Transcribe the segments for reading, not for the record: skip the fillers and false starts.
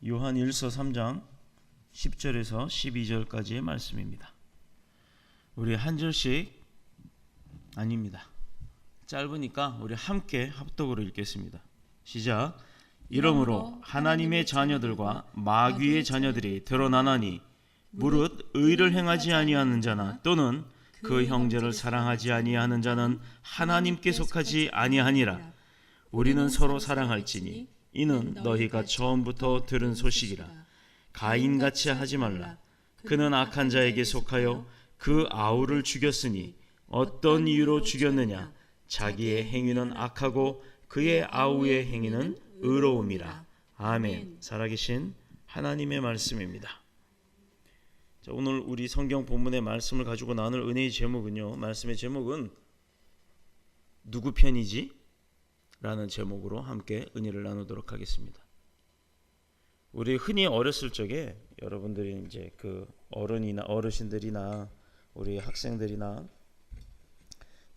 요한일서 3장 10절에서 12절까지의 말씀입니다. 우리 한 절씩 아닙니다. 짧으니까 우리 함께 합독으로 읽겠습니다. 시작. 이러므로 하나님의 자녀들과 마귀의 자녀들이 드러나나니 무릇 의를 행하지 아니하는 자나 또는 그 형제를 사랑하지 아니하는 자는 하나님께 속하지 아니하니라. 우리는 서로 사랑할지니 이는 너희가 처음부터 들은 소식이라. 가인같이 하지 말라. 그는 악한 자에게 속하여 그 아우를 죽였으니 어떤 이유로 죽였느냐? 자기의 행위는 악하고 그의 아우의 행위는 의로움이라. 아멘. 살아계신 하나님의 말씀입니다. 자, 오늘 우리 성경 본문의 말씀을 가지고 나눌 은혜의 제목은요, 말씀의 제목은 누구 편이지? 라는 제목으로 함께 은혜를 나누도록 하겠습니다. 우리 흔히 어렸을 적에 여러분들이 이제 그 어른이나 어르신들이나 우리 학생들이나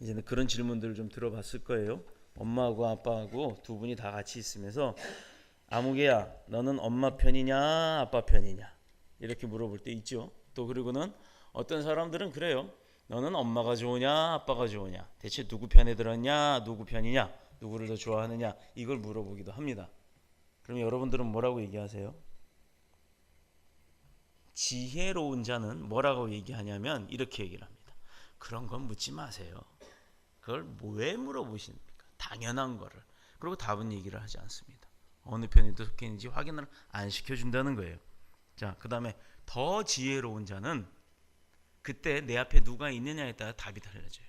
이제는 그런 질문들을 좀 들어봤을 거예요. 엄마하고 아빠하고 두 분이 다 같이 있으면서 아무개야 너는 엄마 편이냐 아빠 편이냐 이렇게 물어볼 때 있죠. 또 그리고는 어떤 사람들은 그래요. 너는 엄마가 좋으냐 아빠가 좋으냐, 대체 누구 편에 들었냐, 누구 편이냐, 누구를 더 좋아하느냐, 이걸 물어보기도 합니다. 그럼 여러분들은 뭐라고 얘기하세요? 지혜로운 자는 뭐라고 얘기하냐면 이렇게 얘기를 합니다. 그런 건 묻지 마세요. 그걸 왜 물어보십니까? 당연한 거를. 그리고 답은 얘기를 하지 않습니다. 어느 편에 속해 있는지 확인을 안 시켜준다는 거예요. 자, 그 다음에 더 지혜로운 자는 그때 내 앞에 누가 있느냐에 따라 답이 달라져요.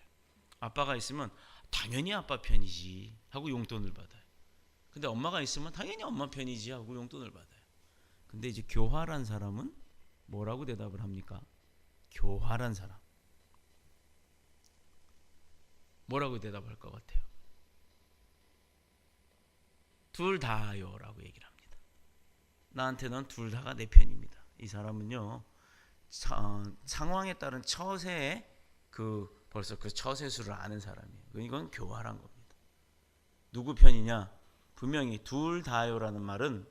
아빠가 있으면 당연히 아빠 편이지 하고 용돈을 받아요. 근데 엄마가 있으면 당연히 엄마 편이지 하고 용돈을 받아요. 근데 이제 교활한 사람은 뭐라고 대답을 합니까? 교활한 사람 뭐라고 대답할 것 같아요? 둘 다요 라고 얘기를 합니다. 나한테는 둘 다가 내 편입니다. 이 사람은요, 상황에 따른 처세의 벌써 그 처세수를 아는 사람이에요. 이건 교활한 겁니다. 누구 편이냐? 분명히 둘 다요라는 말은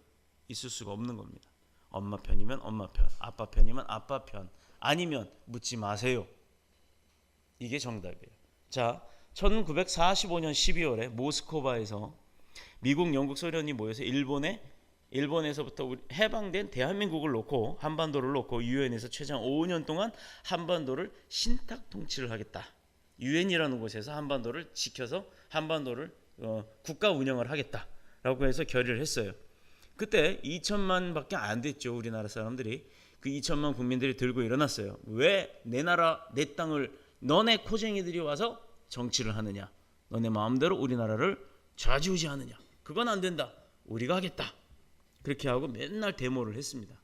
있을 수가 없는 겁니다. 엄마 편이면 엄마 편, 아빠 편이면 아빠 편, 아니면 묻지 마세요. 이게 정답이에요. 자, 1945년 12월에 모스크바에서 미국, 영국, 소련이 모여서 일본에서부터 해방된 대한민국을 놓고 한반도를 놓고 유엔에서 최장 5년 동안 한반도를 신탁 통치를 하겠다. 유엔이라는 곳에서 한반도를 지켜서 한반도를 국가 운영을 하겠다라고 해서 결의를 했어요. 그때 2천만밖에 안 됐죠. 우리나라 사람들이. 그 2천만 국민들이 들고 일어났어요. 왜 내 나라 내 땅을 너네 코쟁이들이 와서 정치를 하느냐? 너네 마음대로 우리나라를 좌지우지하느냐? 그건 안 된다. 우리가 하겠다. 그렇게 하고 맨날 데모를 했습니다.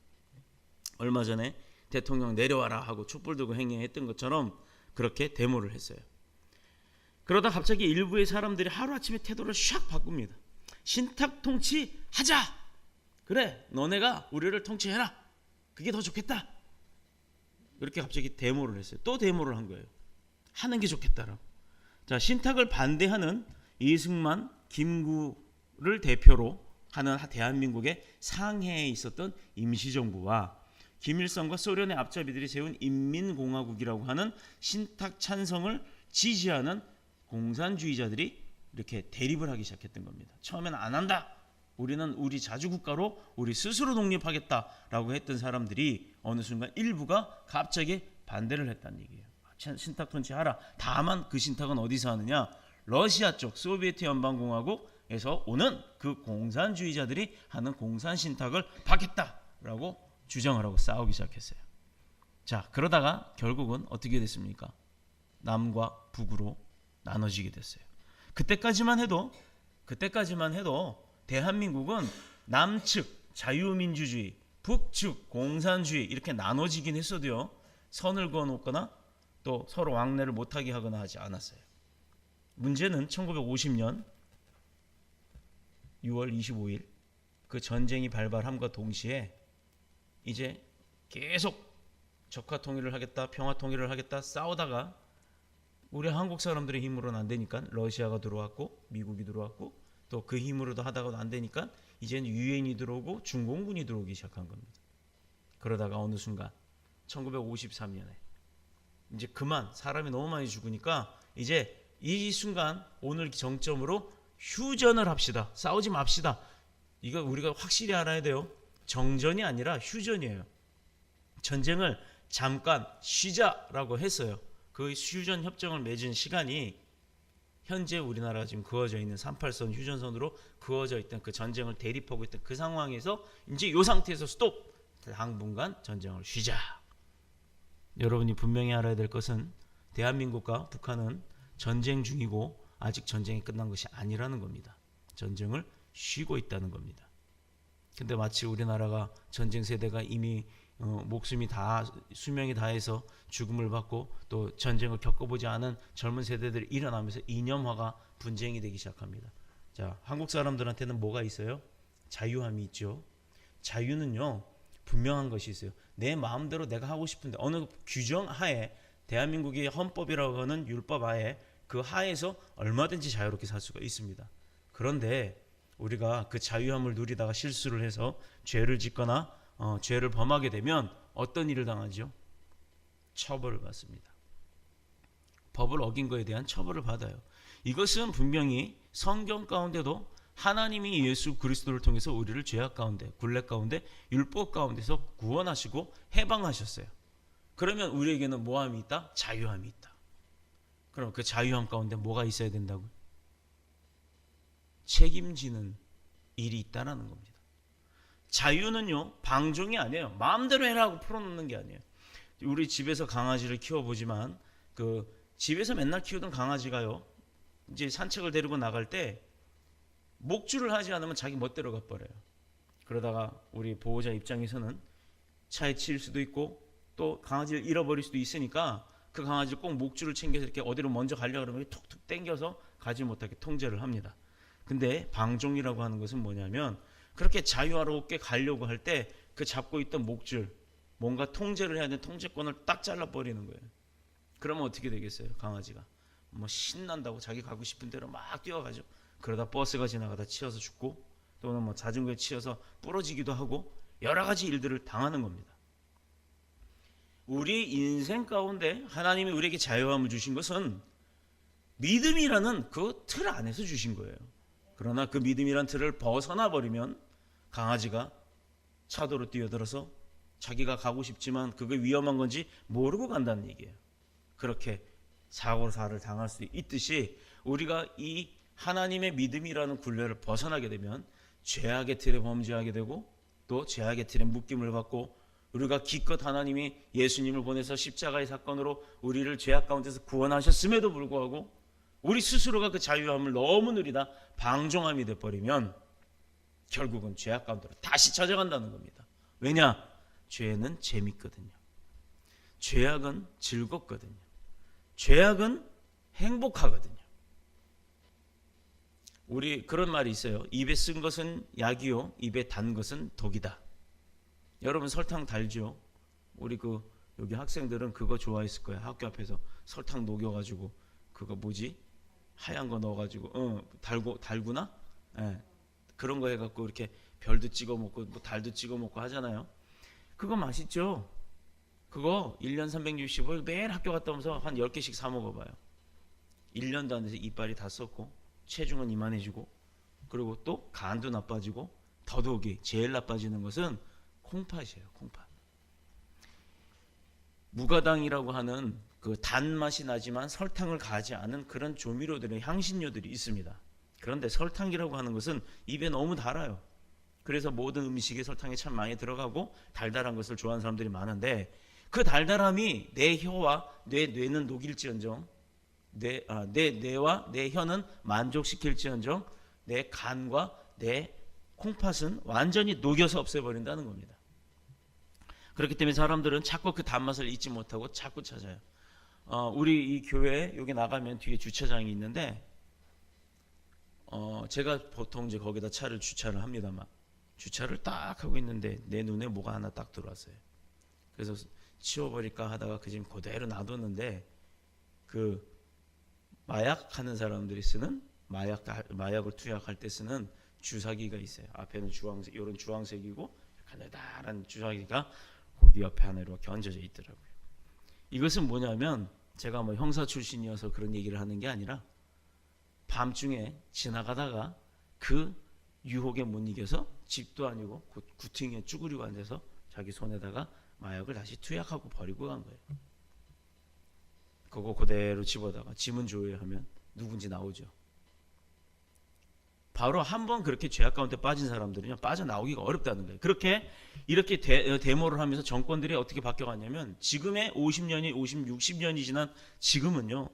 얼마 전에 대통령 내려와라 하고 촛불 들고 행행했던 것처럼 그렇게 데모를 했어요. 그러다 갑자기 일부의 사람들이 하루아침에 태도를 샥 바꿉니다. 신탁 통치 하자. 그래, 너네가 우리를 통치해라. 그게 더 좋겠다. 그렇게 갑자기 데모를 했어요. 또 데모를 한 거예요. 하는 게 좋겠다라고. 자, 신탁을 반대하는 이승만, 김구를 대표로 하는 대한민국의 상해에 있었던 임시정부와 김일성과 소련의 앞잡이들이 세운 인민공화국이라고 하는 신탁 찬성을 지지하는 공산주의자들이 이렇게 대립을 하기 시작했던 겁니다. 처음에는 안 한다. 우리는 우리 자주국가로 우리 스스로 독립하겠다라고 했던 사람들이 어느 순간 일부가 갑자기 반대를 했다는 얘기예요. 신탁 통치하라. 다만 그 신탁은 어디서 하느냐? 러시아 쪽 소비에트 연방공화국에서 오는 그 공산주의자들이 하는 공산 신탁을 받겠다라고 주장을 하고 싸우기 시작했어요. 자, 그러다가 결국은 어떻게 됐습니까? 남과 북으로 나눠지게 됐어요. 그때까지만 해도 대한민국은 남측 자유민주주의, 북측 공산주의 이렇게 나눠지긴 했어도요, 선을 그어놓거나 또 서로 왕래를 못하게 하거나 하지 않았어요. 문제는 1950년 6월 25일 그 전쟁이 발발함과 동시에 이제 계속 적화 통일을 하겠다, 평화 통일을 하겠다 싸우다가 우리 한국 사람들의 힘으로는 안 되니까 러시아가 들어왔고 미국이 들어왔고 또 그 힘으로도 하다가도 안 되니까 이제는 유엔이 들어오고 중공군이 들어오기 시작한 겁니다. 그러다가 어느 순간 1953년에 이제 그만 사람이 너무 많이 죽으니까 이제 이 순간 오늘 정점으로 휴전을 합시다. 싸우지 맙시다. 이거 우리가 확실히 알아야 돼요. 정전이 아니라 휴전이에요. 전쟁을 잠깐 쉬자라고 했어요. 그 휴전 협정을 맺은 시간이 현재 우리나라가 지금 그어져 있는 38선 휴전선으로 그어져 있던 그 전쟁을 대립하고 있던 그 상황에서 이제 이 상태에서 스톱! 당분간 전쟁을 쉬자. 여러분이 분명히 알아야 될 것은 대한민국과 북한은 전쟁 중이고 아직 전쟁이 끝난 것이 아니라는 겁니다. 전쟁을 쉬고 있다는 겁니다. 근데 마치 우리나라가 전쟁 세대가 이미 목숨이 다 수명이 다해서 죽음을 받고 또 전쟁을 겪어보지 않은 젊은 세대들이 일어나면서 이념화가 분쟁이 되기 시작합니다. 자, 한국 사람들한테는 뭐가 있어요? 자유함이 있죠. 자유는요 분명한 것이 있어요. 내 마음대로 내가 하고 싶은데 어느 규정 하에 대한민국의 헌법이라고 하는 율법 하에 그 하에서 얼마든지 자유롭게 살 수가 있습니다. 그런데 우리가 그 자유함을 누리다가 실수를 해서 죄를 짓거나 죄를 범하게 되면 어떤 일을 당하죠? 처벌을 받습니다. 법을 어긴 것에 대한 처벌을 받아요. 이것은 분명히 성경 가운데도 하나님이 예수 그리스도를 통해서 우리를 죄악 가운데, 굴레 가운데, 율법 가운데서 구원하시고 해방하셨어요. 그러면 우리에게는 뭐함이 있다? 자유함이 있다. 그럼 그 자유함 가운데 뭐가 있어야 된다고요? 책임지는 일이 있다라는 겁니다. 자유는요 방종이 아니에요. 마음대로 해라고 풀어놓는 게 아니에요. 우리 집에서 강아지를 키워보지만 그 집에서 맨날 키우던 강아지가요 이제 산책을 데리고 나갈 때 목줄을 하지 않으면 자기 멋대로 가버려요. 그러다가 우리 보호자 입장에서는 차에 치일 수도 있고 또 강아지를 잃어버릴 수도 있으니까 그 강아지를 꼭 목줄을 챙겨서 이렇게 어디로 먼저 가려고 그러면 툭툭 당겨서 가지 못하게 통제를 합니다. 근데 방종이라고 하는 것은 뭐냐면 그렇게 자유롭게 가려고 할 때 그 잡고 있던 목줄 뭔가 통제를 해야 되는 통제권을 딱 잘라버리는 거예요. 그러면 어떻게 되겠어요? 강아지가 뭐 신난다고 자기 가고 싶은 대로 막 뛰어가죠. 그러다 버스가 지나가다 치여서 죽고 또는 뭐 자전거에 치여서 부러지기도 하고 여러 가지 일들을 당하는 겁니다. 우리 인생 가운데 하나님이 우리에게 자유함을 주신 것은 믿음이라는 그 틀 안에서 주신 거예요. 그러나 그 믿음이란 틀을 벗어나 버리면 강아지가 차도로 뛰어들어서 자기가 가고 싶지만 그게 위험한 건지 모르고 간다는 얘기예요. 그렇게 사고사를 당할 수 있듯이 우리가 이 하나님의 믿음이라는 굴레를 벗어나게 되면 죄악의 틀에 범죄하게 되고 또 죄악의 틀에 묶임을 받고 우리가 기껏 하나님이 예수님을 보내서 십자가의 사건으로 우리를 죄악 가운데서 구원하셨음에도 불구하고 우리 스스로가 그 자유함을 너무 누리다 방종함이 돼버리면 결국은 죄악 가운데로 다시 찾아간다는 겁니다. 왜냐? 죄는 재밌거든요. 죄악은 즐겁거든요. 죄악은 행복하거든요. 우리 그런 말이 있어요. 입에 쓴 것은 약이요 입에 단 것은 독이다. 여러분 설탕 달죠? 우리 여기 학생들은 그거 좋아했을 거예요. 학교 앞에서 설탕 녹여가지고 그거 뭐지? 하얀 거 넣어가지고 달구나? 예. 그런 거 해갖고 이렇게 별도 찍어 먹고 뭐 달도 찍어 먹고 하잖아요. 그거 맛있죠? 그거 1년 365일 매일 학교 갔다 오면서 한 10개씩 사 먹어봐요. 1년도 안 돼서 이빨이 다 썩고 체중은 이만해지고 그리고 또 간도 나빠지고 더더욱이 제일 나빠지는 것은 콩팥이에요. 콩팥. 무가당이라고 하는 그 단맛이 나지만 설탕을 가하지 않은 그런 조미료들의 향신료들이 있습니다. 그런데 설탕이라고 하는 것은 입에 너무 달아요. 그래서 모든 음식에 설탕이 참 많이 들어가고 달달한 것을 좋아하는 사람들이 많은데 그 달달함이 내 혀와 내 뇌는 녹일지언정 내 뇌와 내 혀는 만족시킬지언정 내 간과 내 콩팥은 완전히 녹여서 없애버린다는 겁니다. 그렇기 때문에 사람들은 자꾸 그 단맛을 잊지 못하고 자꾸 찾아요. 우리 이 교회 여기 나가면 뒤에 주차장이 있는데 제가 보통 이제 거기다 차를 주차를 합니다만 주차를 딱 하고 있는데 내 눈에 뭐가 하나 딱 들어왔어요. 그래서 치워버릴까 하다가 그 지금 그대로 놔뒀는데 그 마약 하는 사람들이 쓰는 마약을 투약할 때 쓰는 주사기가 있어요. 앞에는 주황색, 이런 주황색이고 가느다란 주사기가 거기 옆에 하나 이렇게 얹어져 있더라고요. 이것은 뭐냐면 제가 뭐 형사 출신이어서 그런 얘기를 하는 게 아니라 밤중에 지나가다가 그 유혹에 못 이겨서 집도 아니고 구퉁이에 쭈그리고 앉아서 자기 손에다가 마약을 다시 투약하고 버리고 간 거예요. 그거 그대로 집어다가 지문 조회하면 누군지 나오죠. 바로 한번 그렇게 죄악 가운데 빠진 사람들은요, 빠져나오기가 어렵다는 거예요. 그렇게 이렇게 데모를 하면서 정권들이 어떻게 바뀌어갔냐면 지금의 50년이 60년이 지난 지금은요,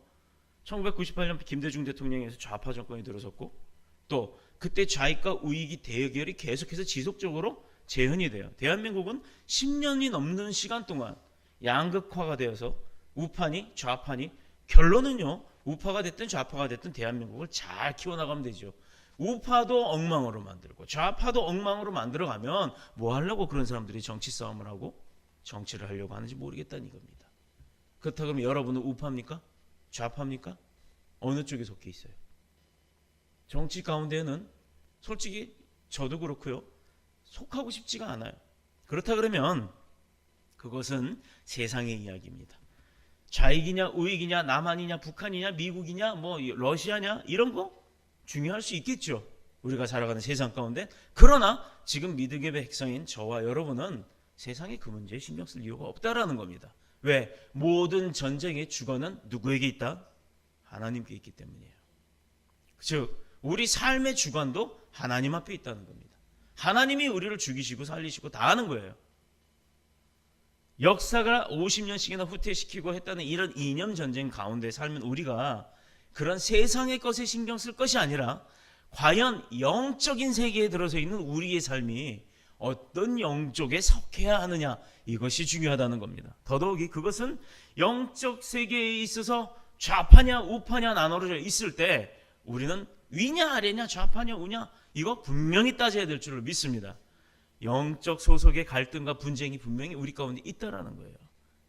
1998년 김대중 대통령에서 좌파 정권이 들어섰고 또 그때 좌익과 우익이 대결이 계속해서 지속적으로 재현이 돼요. 대한민국은 10년이 넘는 시간 동안 양극화가 되어서 우파니 좌파니, 결론은요, 우파가 됐든 좌파가 됐든 대한민국을 잘 키워나가면 되죠. 우파도 엉망으로 만들고 좌파도 엉망으로 만들어가면 뭐 하려고 그런 사람들이 정치 싸움을 하고 정치를 하려고 하는지 모르겠다는 이겁니다. 그렇다 그러면 여러분은 우파입니까? 좌파입니까? 어느 쪽에 속해 있어요? 정치 가운데는 솔직히 저도 그렇고요, 속하고 싶지가 않아요. 그렇다 그러면 그것은 세상의 이야기입니다. 좌익이냐 우익이냐 남한이냐 북한이냐 미국이냐 뭐 러시아냐 이런 거 중요할 수 있겠죠, 우리가 살아가는 세상 가운데. 그러나 지금 믿음의 백성인 저와 여러분은 세상에 그 문제에 신경 쓸 이유가 없다라는 겁니다. 왜? 모든 전쟁의 주권은 누구에게 있다? 하나님께 있기 때문이에요. 즉 우리 삶의 주관도 하나님 앞에 있다는 겁니다. 하나님이 우리를 죽이시고 살리시고 다 하는 거예요. 역사가 50년씩이나 후퇴시키고 했다는 이런 이념 전쟁 가운데 살면 우리가 그런 세상의 것에 신경 쓸 것이 아니라 과연 영적인 세계에 들어서 있는 우리의 삶이 어떤 영적에 속해야 하느냐, 이것이 중요하다는 겁니다. 더더욱이 그것은 영적 세계에 있어서 좌파냐 우파냐 나눠져 있을 때 우리는 위냐 아래냐 좌파냐 우냐 이거 분명히 따져야 될 줄을 믿습니다. 영적 소속의 갈등과 분쟁이 분명히 우리 가운데 있다라는 거예요.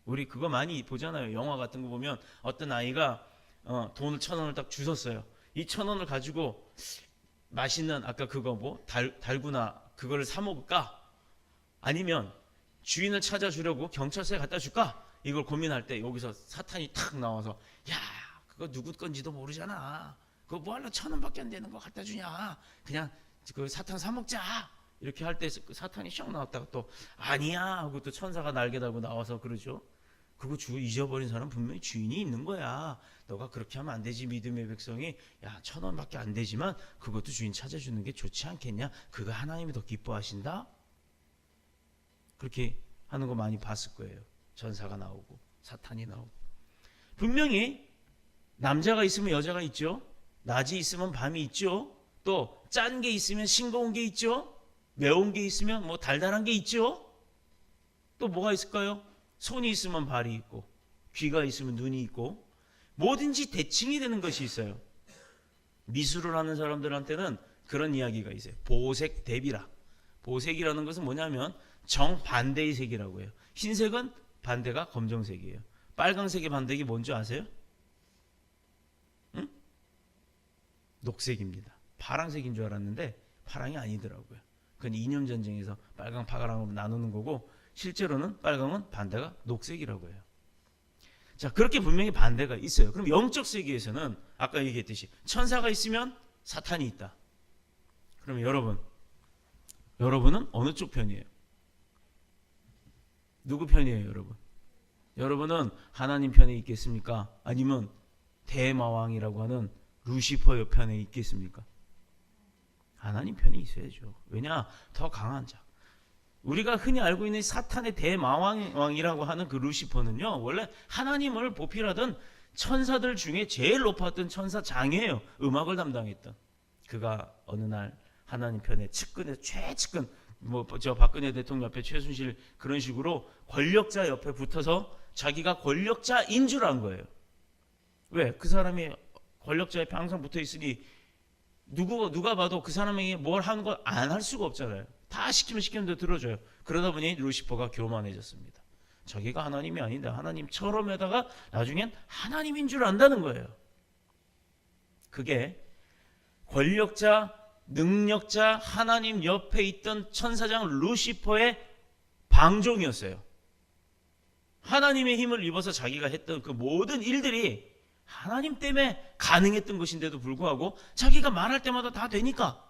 우리 그거 많이 보잖아요. 영화 같은 거 보면 어떤 아이가 돈을 1,000원을 딱 주웠어요. 이 1,000원을 가지고 맛있는 아까 그거 뭐 달구나 그거를 사 먹을까? 아니면 주인을 찾아주려고 경찰서에 갖다 줄까? 이걸 고민할 때 여기서 사탄이 탁 나와서 야 그거 누구 건지도 모르잖아. 그거 뭐하러 1,000원밖에 안 되는 거 갖다 주냐? 그냥 그 사탕 사 먹자. 이렇게 할 때 사탄이 샥 나왔다가 또 아니야 하고 또 천사가 날개 달고 나와서 그러죠. 그거 잊어버린 사람 분명히 주인이 있는 거야. 너가 그렇게 하면 안 되지. 믿음의 백성이 야 1,000원밖에 안 되지만 그것도 주인 찾아주는 게 좋지 않겠냐. 그거 하나님이 더 기뻐하신다. 그렇게 하는 거 많이 봤을 거예요. 전사가 나오고 사탄이 나오고. 분명히 남자가 있으면 여자가 있죠. 낮이 있으면 밤이 있죠. 또 짠 게 있으면 싱거운 게 있죠. 매운 게 있으면 뭐 달달한 게 있죠. 또 뭐가 있을까요? 손이 있으면 발이 있고 귀가 있으면 눈이 있고 뭐든지 대칭이 되는 것이 있어요. 미술을 하는 사람들한테는 그런 이야기가 있어요. 보색 대비라. 보색이라는 것은 뭐냐면 정반대의 색이라고 해요. 흰색은 반대가 검정색이에요. 빨강색의 반대가 뭔지 아세요? 응? 녹색입니다. 파란색인 줄 알았는데 파랑이 아니더라고요. 그건 이념 전쟁에서 빨강 파랑으로 나누는 거고 실제로는 빨강은 반대가 녹색이라고 해요. 자, 그렇게 분명히 반대가 있어요. 그럼 영적 세계에서는 아까 얘기했듯이 천사가 있으면 사탄이 있다. 그러면 여러분은 어느 쪽 편이에요? 누구 편이에요, 여러분? 여러분은 하나님 편에 있겠습니까? 아니면 대마왕이라고 하는 루시퍼의 편에 있겠습니까? 하나님 편에 있어야죠. 왜냐? 더 강한 자. 우리가 흔히 알고 있는 사탄의 대마왕이라고 하는 그 루시퍼는요, 원래 하나님을 보필하던 천사들 중에 제일 높았던 천사장이에요. 음악을 담당했던. 그가 어느 날 하나님 편에 측근에서 최측근, 뭐 저 박근혜 대통령 옆에 최순실 그런 식으로 권력자 옆에 붙어서 자기가 권력자인 줄 안 거예요. 왜? 그 사람이 권력자 옆에 항상 붙어 있으니 누가 봐도 그 사람에게 뭘 하는 걸 안 할 수가 없잖아요. 다 시키는 대로 들어줘요. 그러다 보니 루시퍼가 교만해졌습니다. 자기가 하나님이 아닌데 하나님처럼 하다가 나중엔 하나님인 줄 안다는 거예요. 그게 권력자, 능력자, 하나님 옆에 있던 천사장 루시퍼의 방종이었어요. 하나님의 힘을 입어서 자기가 했던 그 모든 일들이 하나님 때문에 가능했던 것인데도 불구하고 자기가 말할 때마다 다 되니까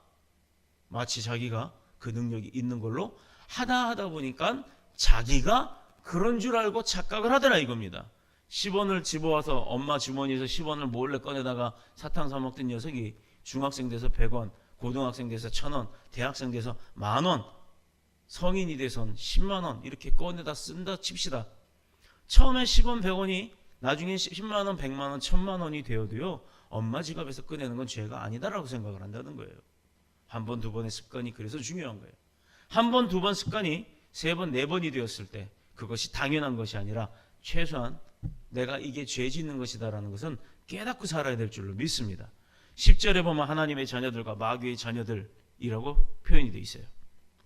마치 자기가 그 능력이 있는 걸로 하다 보니까 자기가 그런 줄 알고 착각을 하더라 이겁니다. 10원을 집어와서 엄마 주머니에서 10원을 몰래 꺼내다가 사탕 사 먹던 녀석이 중학생 돼서 100원, 고등학생 돼서 1000원, 대학생 돼서 10,000원, 성인이 돼선 10만 원 이렇게 꺼내다 쓴다 칩시다. 처음에 10원, 100원이 나중에 10만 원, 100만 원, 1000만 원이 되어도요. 엄마 지갑에서 꺼내는 건 죄가 아니다라고 생각을 한다는 거예요. 한 번, 두 번의 습관이 그래서 중요한 거예요. 한 번, 두 번 습관이 3번, 4번이 되었을 때 그것이 당연한 것이 아니라 최소한 내가 이게 죄 짓는 것이다라는 것은 깨닫고 살아야 될 줄로 믿습니다. 10절에 보면 하나님의 자녀들과 마귀의 자녀들이라고 표현이 되어 있어요.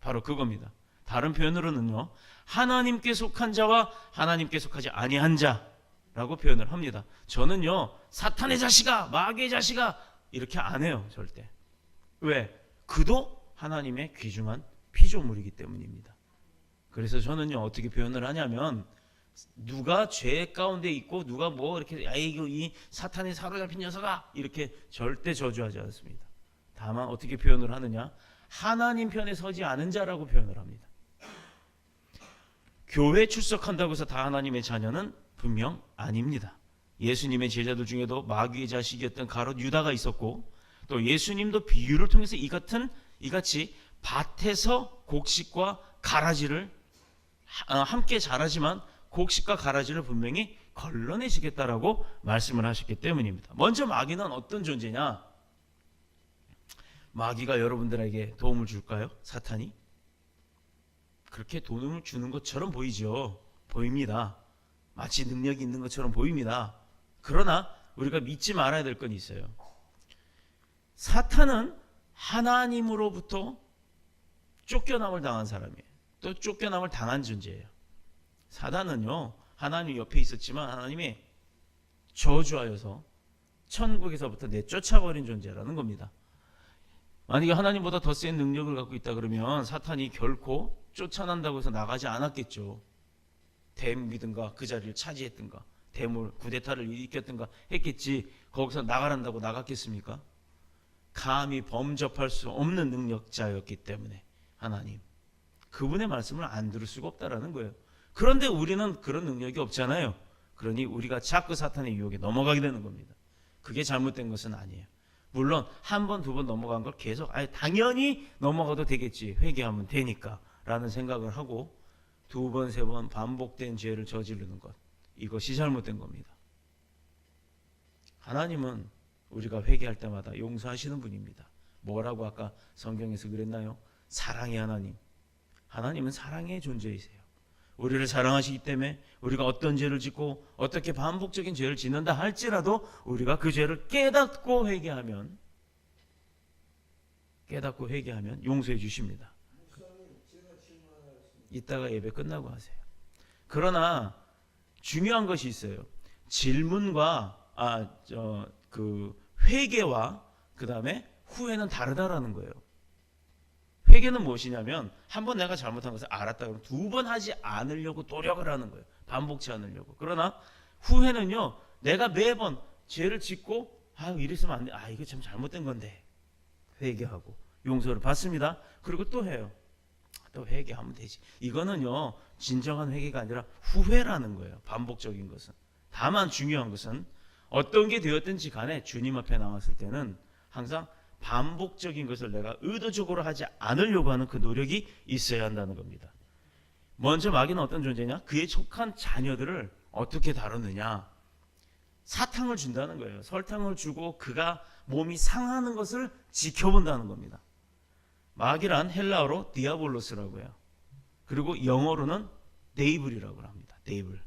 바로 그겁니다. 다른 표현으로는요. 하나님께 속한 자와 하나님께 속하지 아니한 자라고 표현을 합니다. 저는요. 사탄의 자식아, 마귀의 자식아 이렇게 안 해요. 절대. 왜? 그도 하나님의 귀중한 피조물이기 때문입니다. 그래서 저는요. 어떻게 표현을 하냐면 누가 죄 가운데 있고 누가 뭐 이렇게 아이고 이 사탄에 사로잡힌 녀석아 이렇게 절대 저주하지 않습니다. 다만 어떻게 표현을 하느냐? 하나님 편에 서지 않은 자라고 표현을 합니다. 교회 출석한다고 해서 다 하나님의 자녀는 분명 아닙니다. 예수님의 제자들 중에도 마귀의 자식이었던 가롯 유다가 있었고 또 예수님도 비유를 통해서 이같이 밭에서 곡식과 가라지를 함께 자라지만 곡식과 가라지를 분명히 걸러내시겠다라고 말씀을 하셨기 때문입니다. 먼저 마귀는 어떤 존재냐? 마귀가 여러분들에게 도움을 줄까요? 사탄이? 그렇게 도움을 주는 것처럼 보이죠. 보입니다. 마치 능력이 있는 것처럼 보입니다. 그러나 우리가 믿지 말아야 될 건 있어요. 사탄은 하나님으로부터 쫓겨남을 당한 사람이에요. 또 쫓겨남을 당한 존재예요. 사단은요. 하나님 옆에 있었지만 하나님이 저주하여서 천국에서부터 내쫓아버린 존재라는 겁니다. 만약에 하나님보다 더 센 능력을 갖고 있다 그러면 사탄이 결코 쫓아난다고 해서 나가지 않았겠죠. 대목이든가 그 자리를 차지했든가 대물 쿠데타를 일으켰든가 했겠지. 거기서 나가란다고 나갔겠습니까? 감히 범접할 수 없는 능력자였기 때문에 하나님 그분의 말씀을 안 들을 수가 없다라는 거예요. 그런데 우리는 그런 능력이 없잖아요. 그러니 우리가 자꾸 사탄의 유혹에 넘어가게 되는 겁니다. 그게 잘못된 것은 아니에요. 물론 한 번, 두 번 넘어간 걸 계속 당연히 넘어가도 되겠지. 회개하면 되니까 라는 생각을 하고 두 번, 세 번 반복된 죄를 저지르는 것 이것이 잘못된 겁니다. 하나님은 우리가 회개할 때마다 용서하시는 분입니다. 뭐라고 아까 성경에서 그랬나요? 사랑의 하나님. 하나님은 사랑의 존재이세요. 우리를 사랑하시기 때문에 우리가 어떤 죄를 짓고 어떻게 반복적인 죄를 짓는다 할지라도 우리가 그 죄를 깨닫고 회개하면 용서해 주십니다. 이따가 예배 끝나고 하세요. 그러나 중요한 것이 있어요. 질문과 회개와 그 다음에 후회는 다르다라는 거예요. 회개는 무엇이냐면 한 번 내가 잘못한 것을 알았다 그러면 두 번 하지 않으려고 노력을 하는 거예요. 반복치 않으려고. 그러나 후회는요. 내가 매번 죄를 짓고 이랬으면 안 돼. 이거 참 잘못된 건데. 회개하고 용서를 받습니다. 그리고 또 해요. 또 회개하면 되지. 이거는요. 진정한 회개가 아니라 후회라는 거예요. 반복적인 것은. 다만 중요한 것은 어떤 게 되었든지 간에 주님 앞에 나왔을 때는 항상 반복적인 것을 내가 의도적으로 하지 않으려고 하는 그 노력이 있어야 한다는 겁니다. 먼저 마귀는 어떤 존재냐? 그에 속한 자녀들을 어떻게 다루느냐? 사탕을 준다는 거예요. 설탕을 주고 그가 몸이 상하는 것을 지켜본다는 겁니다. 마귀란 헬라어로 디아볼로스라고 해요. 그리고 영어로는 데이블이라고 합니다. 데이블.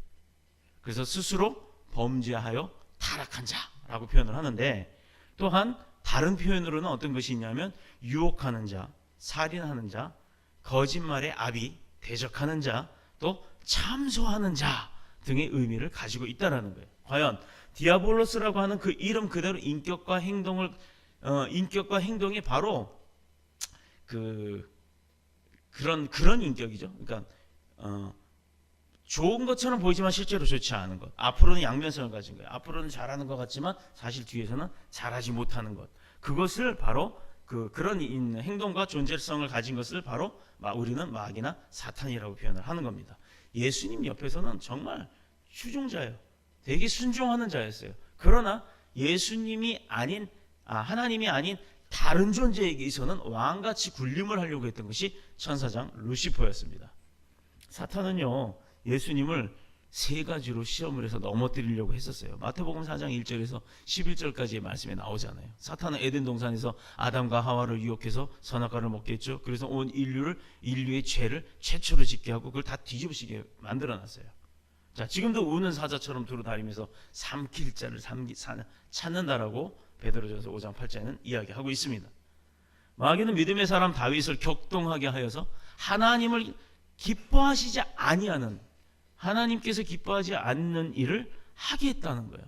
그래서 스스로 범죄하여 타락한 자라고 표현을 하는데 또한 다른 표현으로는 어떤 것이 있냐면 유혹하는 자, 살인하는 자, 거짓말의 아비, 대적하는 자, 또 참소하는 자 등의 의미를 가지고 있다는 거예요. 과연 디아볼로스라고 하는 그 이름 그대로 인격과 행동을 인격과 행동이 바로 그런 인격이죠. 그러니까 좋은 것처럼 보이지만 실제로 좋지 않은 것. 앞으로는 양면성을 가진 거예요. 앞으로는 잘하는 것 같지만 사실 뒤에서는 잘하지 못하는 것. 그것을 바로 그런 행동과 존재성을 가진 것을 바로 우리는 마귀나 사탄이라고 표현을 하는 겁니다. 예수님 옆에서는 정말 추종자예요. 되게 순종하는 자였어요. 그러나 예수님이 아닌 하나님이 아닌 다른 존재에게서는 왕같이 군림을 하려고 했던 것이 천사장 루시퍼였습니다. 사탄은요 예수님을 세 가지로 시험을 해서 넘어뜨리려고 했었어요. 마태복음 4장 1절에서 11절까지의 말씀에 나오잖아요. 사탄은 에덴 동산에서 아담과 하와를 유혹해서 선악과를 먹게 했죠. 그래서 온 인류의 죄를 최초로 짓게 하고 그걸 다 뒤집으시게 만들어놨어요. 자, 지금도 우는 사자처럼 두루 다니면서 삼킬 자를 찾는다라고 베드로전서 5장 8절에는 이야기하고 있습니다. 마귀는 믿음의 사람 다윗을 격동하게 하여서 하나님을 기뻐하시지 아니하는, 하나님께서 기뻐하지 않는 일을 하게 했다는 거예요.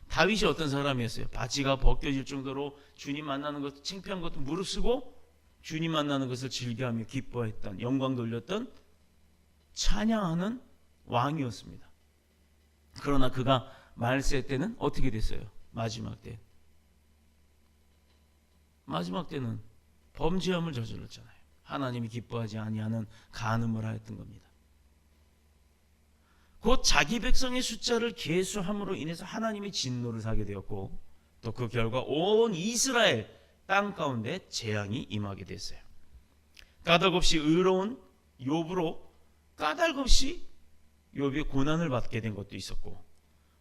다윗이 어떤 사람이었어요? 바지가 벗겨질 정도로 주님 만나는 것, 창피한 것도 무릅쓰고 주님 만나는 것을 즐겨하며 기뻐했던, 영광 돌렸던, 찬양하는 왕이었습니다. 그러나 그가 말세 때는 어떻게 됐어요? 마지막 때는 범죄함을 저질렀잖아요. 하나님이 기뻐하지 아니하는 간음을 하였던 겁니다. 곧 자기 백성의 숫자를 계수함으로 인해서 하나님이 진노를 사게 되었고 또 그 결과 온 이스라엘 땅 가운데 재앙이 임하게 됐어요. 까닭없이 의로운 욥으로 까닭없이 욥이 고난을 받게 된 것도 있었고,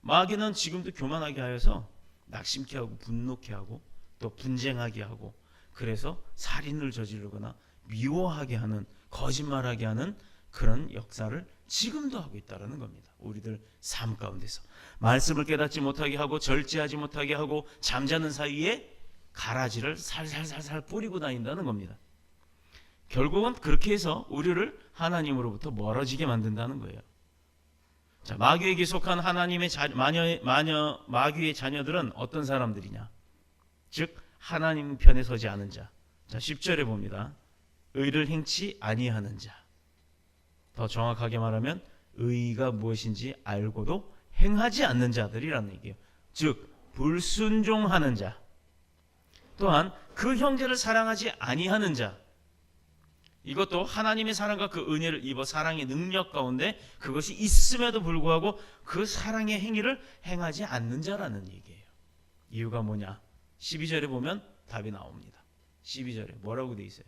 마귀는 지금도 교만하게 하여서 낙심케 하고 분노케 하고 또 분쟁하게 하고, 그래서 살인을 저지르거나 미워하게 하는, 거짓말하게 하는 그런 역사를 지금도 하고 있다는 겁니다. 우리들 삶 가운데서 말씀을 깨닫지 못하게 하고 절제하지 못하게 하고 잠자는 사이에 가라지를 살살살살 뿌리고 다닌다는 겁니다. 결국은 그렇게 해서 우리를 하나님으로부터 멀어지게 만든다는 거예요. 자, 마귀에게 속한 하나님의 마귀의 자녀들은 어떤 사람들이냐? 즉 하나님 편에 서지 않은 자. 자, 10절에 봅니다. 의를 행치 아니하는 자. 더 정확하게 말하면 의가 무엇인지 알고도 행하지 않는 자들이라는 얘기예요. 즉 불순종하는 자. 또한 그 형제를 사랑하지 아니하는 자. 이것도 하나님의 사랑과 그 은혜를 입어 사랑의 능력 가운데 그것이 있음에도 불구하고 그 사랑의 행위를 행하지 않는 자라는 얘기예요. 이유가 뭐냐? 12절에 보면 답이 나옵니다. 12절에 뭐라고 돼 있어요?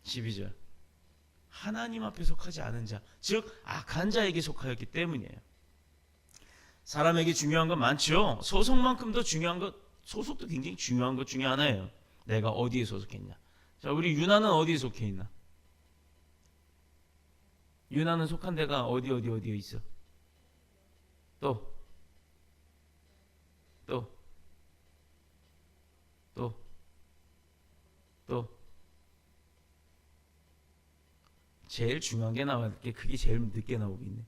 12절. 하나님 앞에 속하지 않은 자, 즉 악한 자에게 속하였기 때문이에요. 사람에게 중요한 건 많죠. 소속만큼도 중요한 것, 소속도 굉장히 중요한 것 중에 하나예요. 내가 어디에 소속했냐. 자, 우리 유나는 어디에 속해 있나? 유나는 속한 데가 어디에 있어? 또 제일 중요한 게 나올 게 그게 제일 늦게 나오고 있네.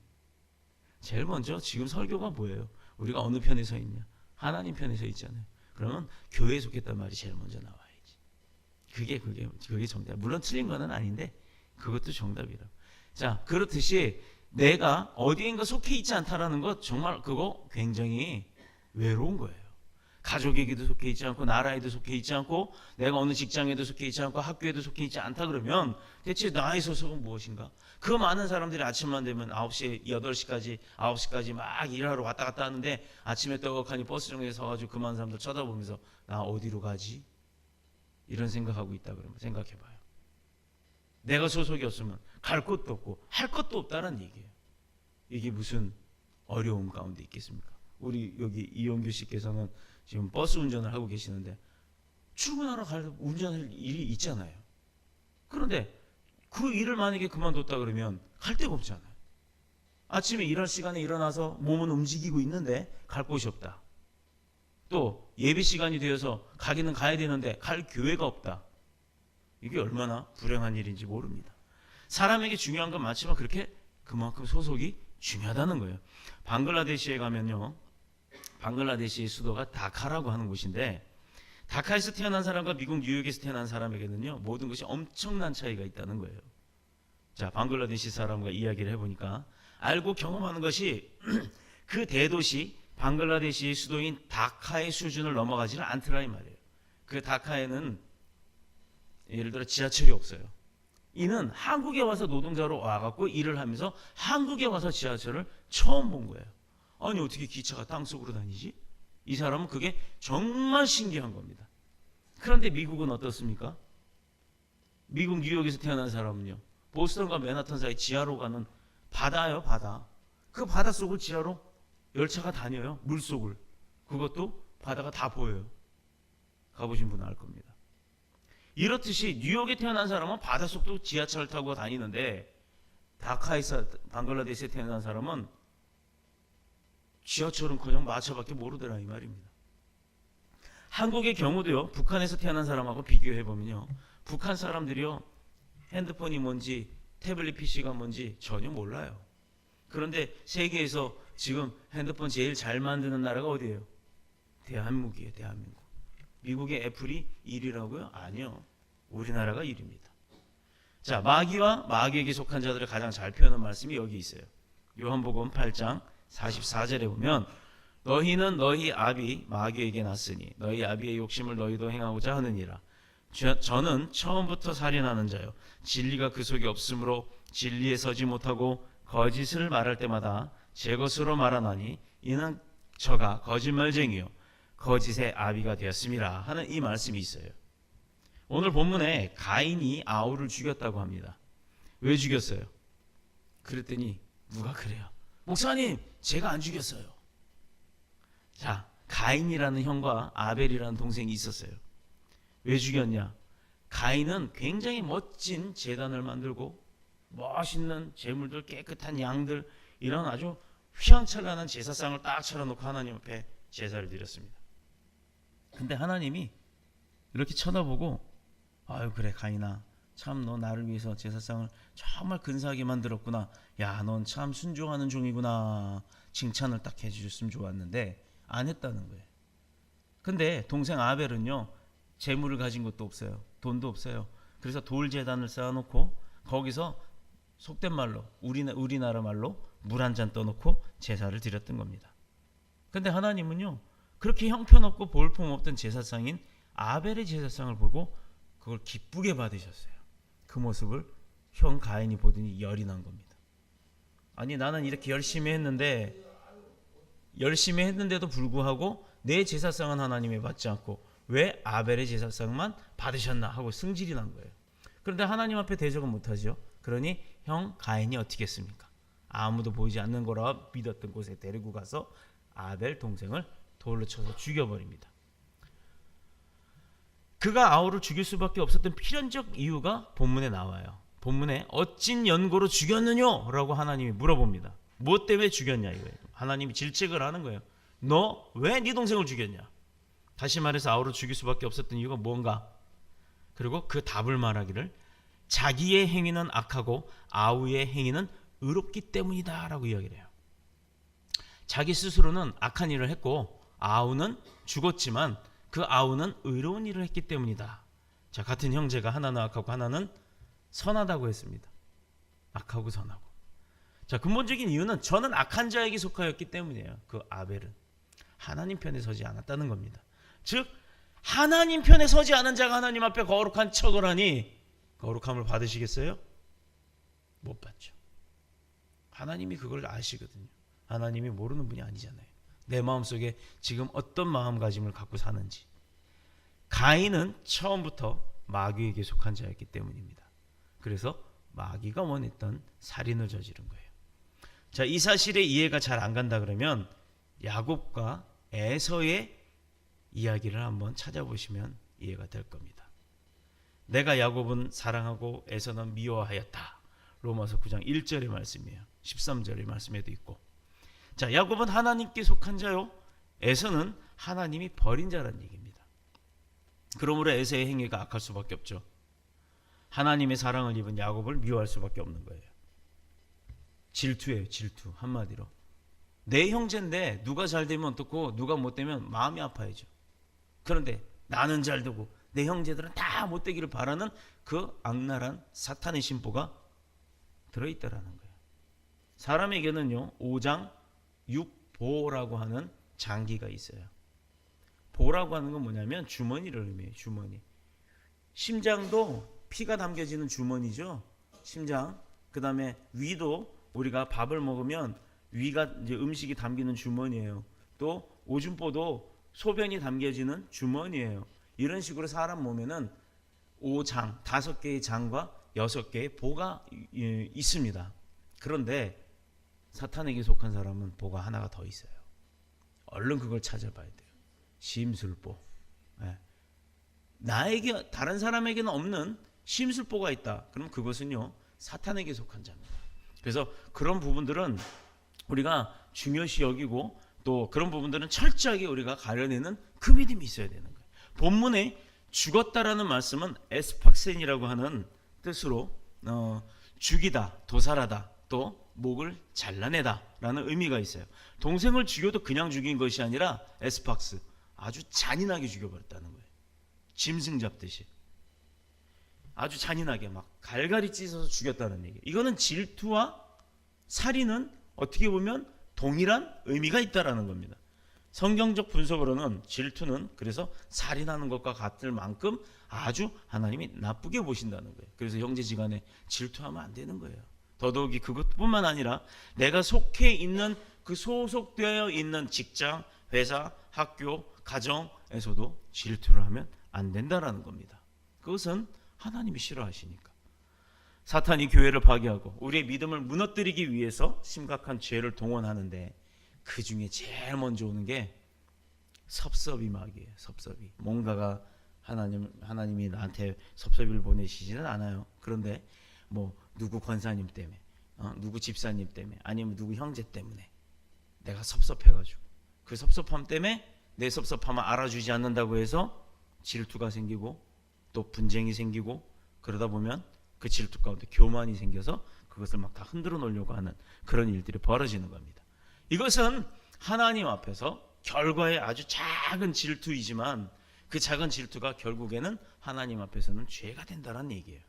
제일 먼저 지금 설교가 뭐예요? 우리가 어느 편에 서 있냐? 하나님 편에 서 있잖아요. 그러면 교회에 속했단 말이 제일 먼저 나와야지. 그게 정답. 물론 틀린 거는 아닌데 그것도 정답이라고. 자, 그렇듯이 내가 어디인가 속해 있지 않다라는 것, 정말 그거 굉장히 외로운 거예요. 가족에게도 속해 있지 않고 나라에도 속해 있지 않고 내가 어느 직장에도 속해 있지 않고 학교에도 속해 있지 않다 그러면 대체 나의 소속은 무엇인가? 그 많은 사람들이 아침만 되면 9시, 8시까지, 9시까지 막 일하러 왔다 갔다 하는데 아침에 떡하니 버스 정류장에 서가지고 그 많은 사람들 쳐다보면서 나 어디로 가지? 이런 생각하고 있다 그러면 생각해봐요. 내가 소속이 없으면 갈 곳도 없고 할 것도 없다는 얘기예요. 이게 무슨 어려움 가운데 있겠습니까? 우리 여기 이용규 씨께서는 지금 버스 운전을 하고 계시는데 출근하러 운전할 일이 있잖아요. 그런데 그 일을 만약에 그만뒀다 그러면 갈 데가 없잖아요. 아침에 일할 시간에 일어나서 몸은 움직이고 있는데 갈 곳이 없다. 또 예배 시간이 되어서 가기는 가야 되는데 갈 교회가 없다. 이게 얼마나 불행한 일인지 모릅니다. 사람에게 중요한 건 많지만 그렇게 그만큼 소속이 중요하다는 거예요. 방글라데시에 가면요, 방글라데시 수도가 다카라고 하는 곳인데, 다카에서 태어난 사람과 미국 뉴욕에서 태어난 사람에게는요 모든 것이 엄청난 차이가 있다는 거예요. 자, 방글라데시 사람과 이야기를 해보니까 알고 경험하는 것이 그 대도시 방글라데시의 수도인 다카의 수준을 넘어가지는 않더라 이 말이에요. 그 다카에는 예를 들어 지하철이 없어요. 이는 한국에 와서 노동자로 와갖고 일을 하면서 한국에 와서 지하철을 처음 본 거예요. 아니 어떻게 기차가 땅속으로 다니지? 이 사람은 그게 정말 신기한 겁니다. 그런데 미국은 어떻습니까? 미국 뉴욕에서 태어난 사람은요, 보스턴과 맨하탄 사이 지하로 가는 바다예요, 바다. 그 바다 속을 지하로 열차가 다녀요, 물속을. 그것도 바다가 다 보여요. 가보신 분은 알 겁니다. 이렇듯이 뉴욕에 태어난 사람은 바닷속도 지하철 타고 다니는데, 다카에서 방글라데시에 태어난 사람은 지하철은커녕 마차밖에 모르더라 이 말입니다. 한국의 경우도요, 북한에서 태어난 사람하고 비교해 보면요, 북한 사람들이요 핸드폰이 뭔지 태블릿 PC가 뭔지 전혀 몰라요. 그런데 세계에서 지금 핸드폰 제일 잘 만드는 나라가 어디예요? 대한민국이에요. 대한민국. 미국의 애플이 1위라고요? 아니요. 우리나라가 1위입니다. 자, 마귀와 마귀에게 속한 자들을 가장 잘 표현한 말씀이 여기 있어요. 요한복음 8장 44절에 보면, 너희는 너희 아비 마귀에게 났으니 너희 아비의 욕심을 너희도 행하고자 하느니라. 저는 처음부터 살인하는 자요, 진리가 그 속에 없으므로 진리에 서지 못하고 거짓을 말할 때마다 제 것으로 말하나니 이는 저가 거짓말쟁이요 거짓의 아비가 되었음이라 하는 이 말씀이 있어요. 오늘 본문에 가인이 아우를 죽였다고 합니다. 왜 죽였어요? 그랬더니 누가 그래요, 목사님 제가 안 죽였어요. 자, 가인이라는 형과 아벨이라는 동생이 있었어요. 왜 죽였냐? 가인은 굉장히 멋진 제단을 만들고 멋있는 제물들, 깨끗한 양들, 이런 아주 휘황찬란한 제사상을 딱 차려놓고 하나님 앞에 제사를 드렸습니다. 근데 하나님이 이렇게 쳐다보고, 아유 그래 가인아, 참 너 나를 위해서 제사상을 정말 근사하게 만들었구나. 야, 넌 참 순종하는 종이구나. 칭찬을 딱 해주셨으면 좋았는데 안 했다는 거예요. 근데 동생 아벨은요, 재물을 가진 것도 없어요. 돈도 없어요. 그래서 돌 제단을 쌓아놓고 거기서 속된 말로 우리나라 말로 물 한 잔 떠놓고 제사를 드렸던 겁니다. 근데 하나님은요, 그렇게 형편없고 볼품없던 제사상인 아벨의 제사상을 보고 그걸 기쁘게 받으셨어요. 그 모습을 형 가인이 보더니 열이 난 겁니다. 아니 나는 이렇게 열심히 했는데도 불구하고 내 제사상은 하나님이 받지 않고 왜 아벨의 제사상만 받으셨나 하고 승질이 난 거예요. 그런데 하나님 앞에 대적은 못하죠. 그러니 형 가인이 어떻게 했습니까? 아무도 보이지 않는 거라 믿었던 곳에 데리고 가서 아벨 동생을 돌로 쳐서 죽여버립니다. 그가 아우를 죽일 수밖에 없었던 필연적 이유가 본문에 나와요. 본문에 어찐 연고로 죽였느냐? 라고 하나님이 물어봅니다. 뭐 때문에 죽였냐 이거예요. 하나님이 질책을 하는 거예요. 너 왜 네 동생을 죽였냐? 다시 말해서 아우를 죽일 수밖에 없었던 이유가 뭔가? 그리고 그 답을 말하기를, 자기의 행위는 악하고 아우의 행위는 의롭기 때문이다 라고 이야기를 해요. 자기 스스로는 악한 일을 했고 아우는 죽었지만 그 아우는 의로운 일을 했기 때문이다. 자, 같은 형제가 하나는 악하고 하나는 선하다고 했습니다. 악하고 선하고. 자, 근본적인 이유는 저는 악한 자에게 속하였기 때문이에요. 그 아벨은 하나님 편에 서지 않았다는 겁니다. 즉 하나님 편에 서지 않은 자가 하나님 앞에 거룩한 척을 하니 거룩함을 받으시겠어요? 못 받죠. 하나님이 그걸 아시거든요. 하나님이 모르는 분이 아니잖아요. 내 마음속에 지금 어떤 마음가짐을 갖고 사는지. 가인은 처음부터 마귀에게 속한 자였기 때문입니다. 그래서 마귀가 원했던 살인을 저지른 거예요. 자, 이 사실의 이해가 잘 안 간다 그러면 야곱과 에서의 이야기를 한번 찾아보시면 이해가 될 겁니다. 내가 야곱은 사랑하고 에서는 미워하였다. 로마서 9장 1절의 말씀이에요. 13절의 말씀에도 있고. 자, 야곱은 하나님께 속한 자요, 에서는 하나님이 버린 자라는 얘기입니다. 그러므로 에서의 행위가 악할 수밖에 없죠. 하나님의 사랑을 입은 야곱을 미워할 수밖에 없는 거예요. 질투예요, 질투. 한마디로 내 형제인데 누가 잘 되면 어떻고 누가 못 되면 마음이 아파야죠. 그런데 나는 잘 되고 내 형제들은 다 못 되기를 바라는 그 악랄한 사탄의 심보가 들어있다라는 거예요. 사람에게는요 5장 6보라고 하는 장기가 있어요. 보라고 하는 건 뭐냐면 주머니를 의미해요. 주머니. 심장도 피가 담겨지는 주머니죠. 심장. 그 다음에 위도 우리가 밥을 먹으면 위가 이제 음식이 담기는 주머니예요. 또 오줌보도 소변이 담겨지는 주머니예요. 이런 식으로 사람 몸에는 5장, 5개의 장과 6개의 보가 있습니다. 그런데 사탄에게 속한 사람은 보가 하나가 더 있어요. 얼른 그걸 찾아봐야 돼요. 심술보. 네. 나에게 다른 사람에게는 없는 심술보가 있다. 그럼 그것은요 사탄에게 속한 자입니다. 그래서 그런 부분들은 우리가 중요시 여기고 또 그런 부분들은 철저하게 우리가 가려내는 그 믿음이 있어야 되는 거예요. 본문에 죽었다라는 말씀은 에스팍센이라고 하는 뜻으로 죽이다, 도살하다, 또 목을 잘라내다라는 의미가 있어요. 동생을 죽여도 그냥 죽인 것이 아니라 에스팍스, 아주 잔인하게 죽여버렸다는 거예요. 짐승 잡듯이 아주 잔인하게 막 갈갈이 찢어서 죽였다는 얘기예요. 이거는 질투와 살인은 어떻게 보면 동일한 의미가 있다라는 겁니다. 성경적 분석으로는 질투는 그래서 살인하는 것과 같을 만큼 아주 하나님이 나쁘게 보신다는 거예요. 그래서 형제지간에 질투하면 안 되는 거예요. 더더욱이 그것뿐만 아니라 내가 속해 있는 그 소속되어 있는 직장, 회사, 학교, 가정에서도 질투를 하면 안 된다라는 겁니다. 그것은 하나님이 싫어하시니까. 사탄이 교회를 파괴하고 우리의 믿음을 무너뜨리기 위해서 심각한 죄를 동원하는데 그 중에 제일 먼저 오는 게 섭섭이 마귀예요. 섭섭이. 뭔가가 하나님이 나한테 섭섭이를 보내시지는 않아요. 그런데 뭐 누구 권사님 때문에, 누구 집사님 때문에, 아니면 누구 형제 때문에 내가 섭섭해가지고 그 섭섭함 때문에 내 섭섭함을 알아주지 않는다고 해서 질투가 생기고 또 분쟁이 생기고 그러다 보면 그 질투 가운데 교만이 생겨서 그것을 막 다 흔들어 놓으려고 하는 그런 일들이 벌어지는 겁니다. 이것은 하나님 앞에서 결과에 아주 작은 질투이지만 그 작은 질투가 결국에는 하나님 앞에서는 죄가 된다는 얘기예요.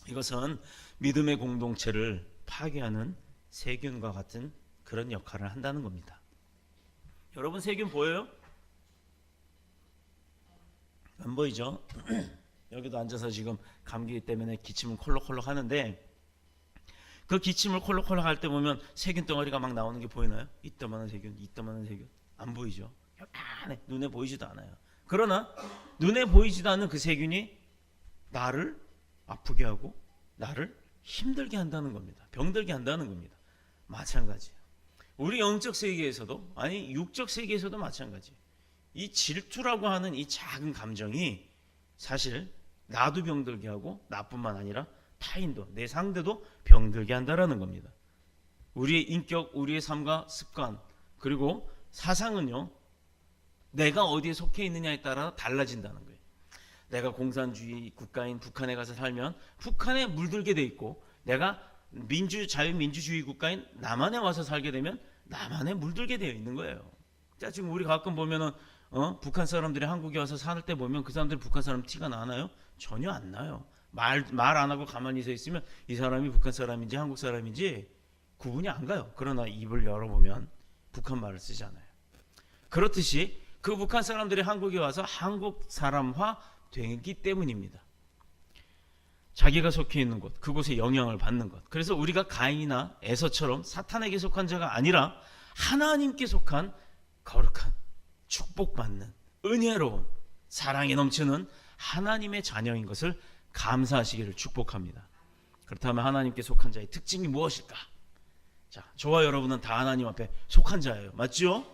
이것은 믿음의 공동체를 파괴하는 세균과 같은 그런 역할을 한다는 겁니다. 여러분 세균 보여요? 안 보이죠? 여기도 앉아서 지금 감기 때문에 기침을 콜록콜록 하는데 그 기침을 콜록콜록 할 때 보면 세균 덩어리가 막 나오는 게 보이나요? 이따만한 세균, 이따만한 세균. 안 보이죠? 요만해. 눈에 보이지도 않아요. 그러나 눈에 보이지도 않는 그 세균이 나를 아프게 하고 나를 힘들게 한다는 겁니다. 병들게 한다는 겁니다. 마찬가지예요. 우리 영적 세계에서도 아니 육적 세계에서도 마찬가지예요. 이 질투라고 하는 이 작은 감정이 사실 나도 병들게 하고 나뿐만 아니라 타인도 내 상대도 병들게 한다라는 겁니다. 우리의 인격, 우리의 삶과 습관 그리고 사상은요 내가 어디에 속해 있느냐에 따라 달라진다는 거예요. 내가 공산주의 국가인 북한에 가서 살면 북한에 물들게 돼 있고 내가 자유민주주의 국가인 남한에 와서 살게 되면 남한에 물들게 되어 있는 거예요. 자, 지금 우리 가끔 보면은 북한 사람들이 한국에 와서 살 때 보면 그 사람들이 북한 사람 티가 나나요? 전혀 안 나요. 말 안 하고 가만히 서 있으면 이 사람이 북한 사람인지 한국 사람인지 구분이 안 가요. 그러나 입을 열어보면 북한 말을 쓰잖아요. 그렇듯이 그 북한 사람들이 한국에 와서 한국 사람화 되기 때문입니다. 자기가 속해 있는 곳, 그곳에 영향을 받는 것. 그래서 우리가 가인이나 에서처럼 사탄에게 속한 자가 아니라 하나님께 속한 거룩한 축복받는 은혜로운 사랑이 넘치는 하나님의 자녀인 것을 감사하시기를 축복합니다. 그렇다면 하나님께 속한 자의 특징이 무엇일까? 자, 저와 여러분은 다 하나님 앞에 속한 자예요. 맞죠?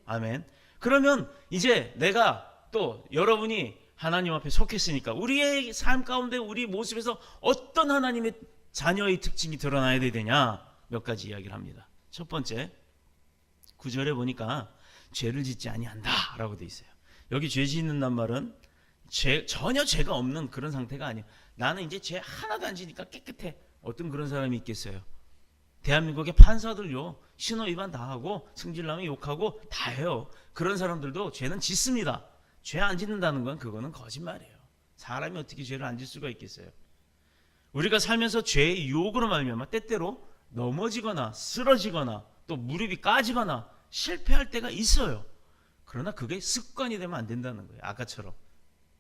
아멘. 그러면 이제 내가 또 여러분이 하나님 앞에 속했으니까 우리의 삶 가운데 우리 모습에서 어떤 하나님의 자녀의 특징이 드러나야 되냐? 몇 가지 이야기를 합니다. 첫 번째, 9절에 보니까 죄를 짓지 아니한다 라고 돼 있어요. 여기 죄 짓는단 말은 전혀 죄가 없는 그런 상태가 아니에요. 나는 이제 죄 하나도 안 지니까 깨끗해. 어떤 그런 사람이 있겠어요? 대한민국의 판사들요, 신호 위반 다 하고 승질나면 욕하고 다 해요. 그런 사람들도 죄는 짓습니다. 죄 안 짓는다는 건 그거는 거짓말이에요. 사람이 어떻게 죄를 안 질 수가 있겠어요? 우리가 살면서 죄의 유혹으로 말미암아 때때로 넘어지거나 쓰러지거나 또 무릎이 까지거나 실패할 때가 있어요. 그러나 그게 습관이 되면 안 된다는 거예요. 아까처럼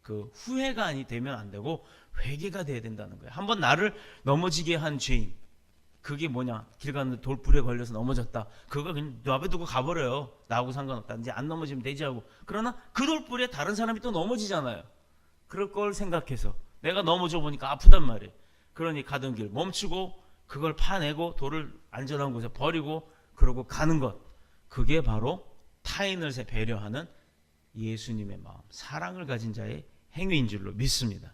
그 후회가 되면 안 되고 회개가 돼야 된다는 거예요. 한번 나를 넘어지게 한 죄인, 그게 뭐냐? 길 가는데 돌불에 걸려서 넘어졌다. 그거 그냥 놔에 두고 가버려요. 나하고 상관없다. 이제 안 넘어지면 되지 하고. 그러나 그 돌불에 다른 사람이 또 넘어지잖아요. 그럴 걸 생각해서 내가 넘어져 보니까 아프단 말이에요. 그러니 가던 길 멈추고 그걸 파내고 돌을 안전한 곳에 버리고 그러고 가는 것, 그게 바로 타인을 배려하는 예수님의 마음, 사랑을 가진 자의 행위인 줄로 믿습니다.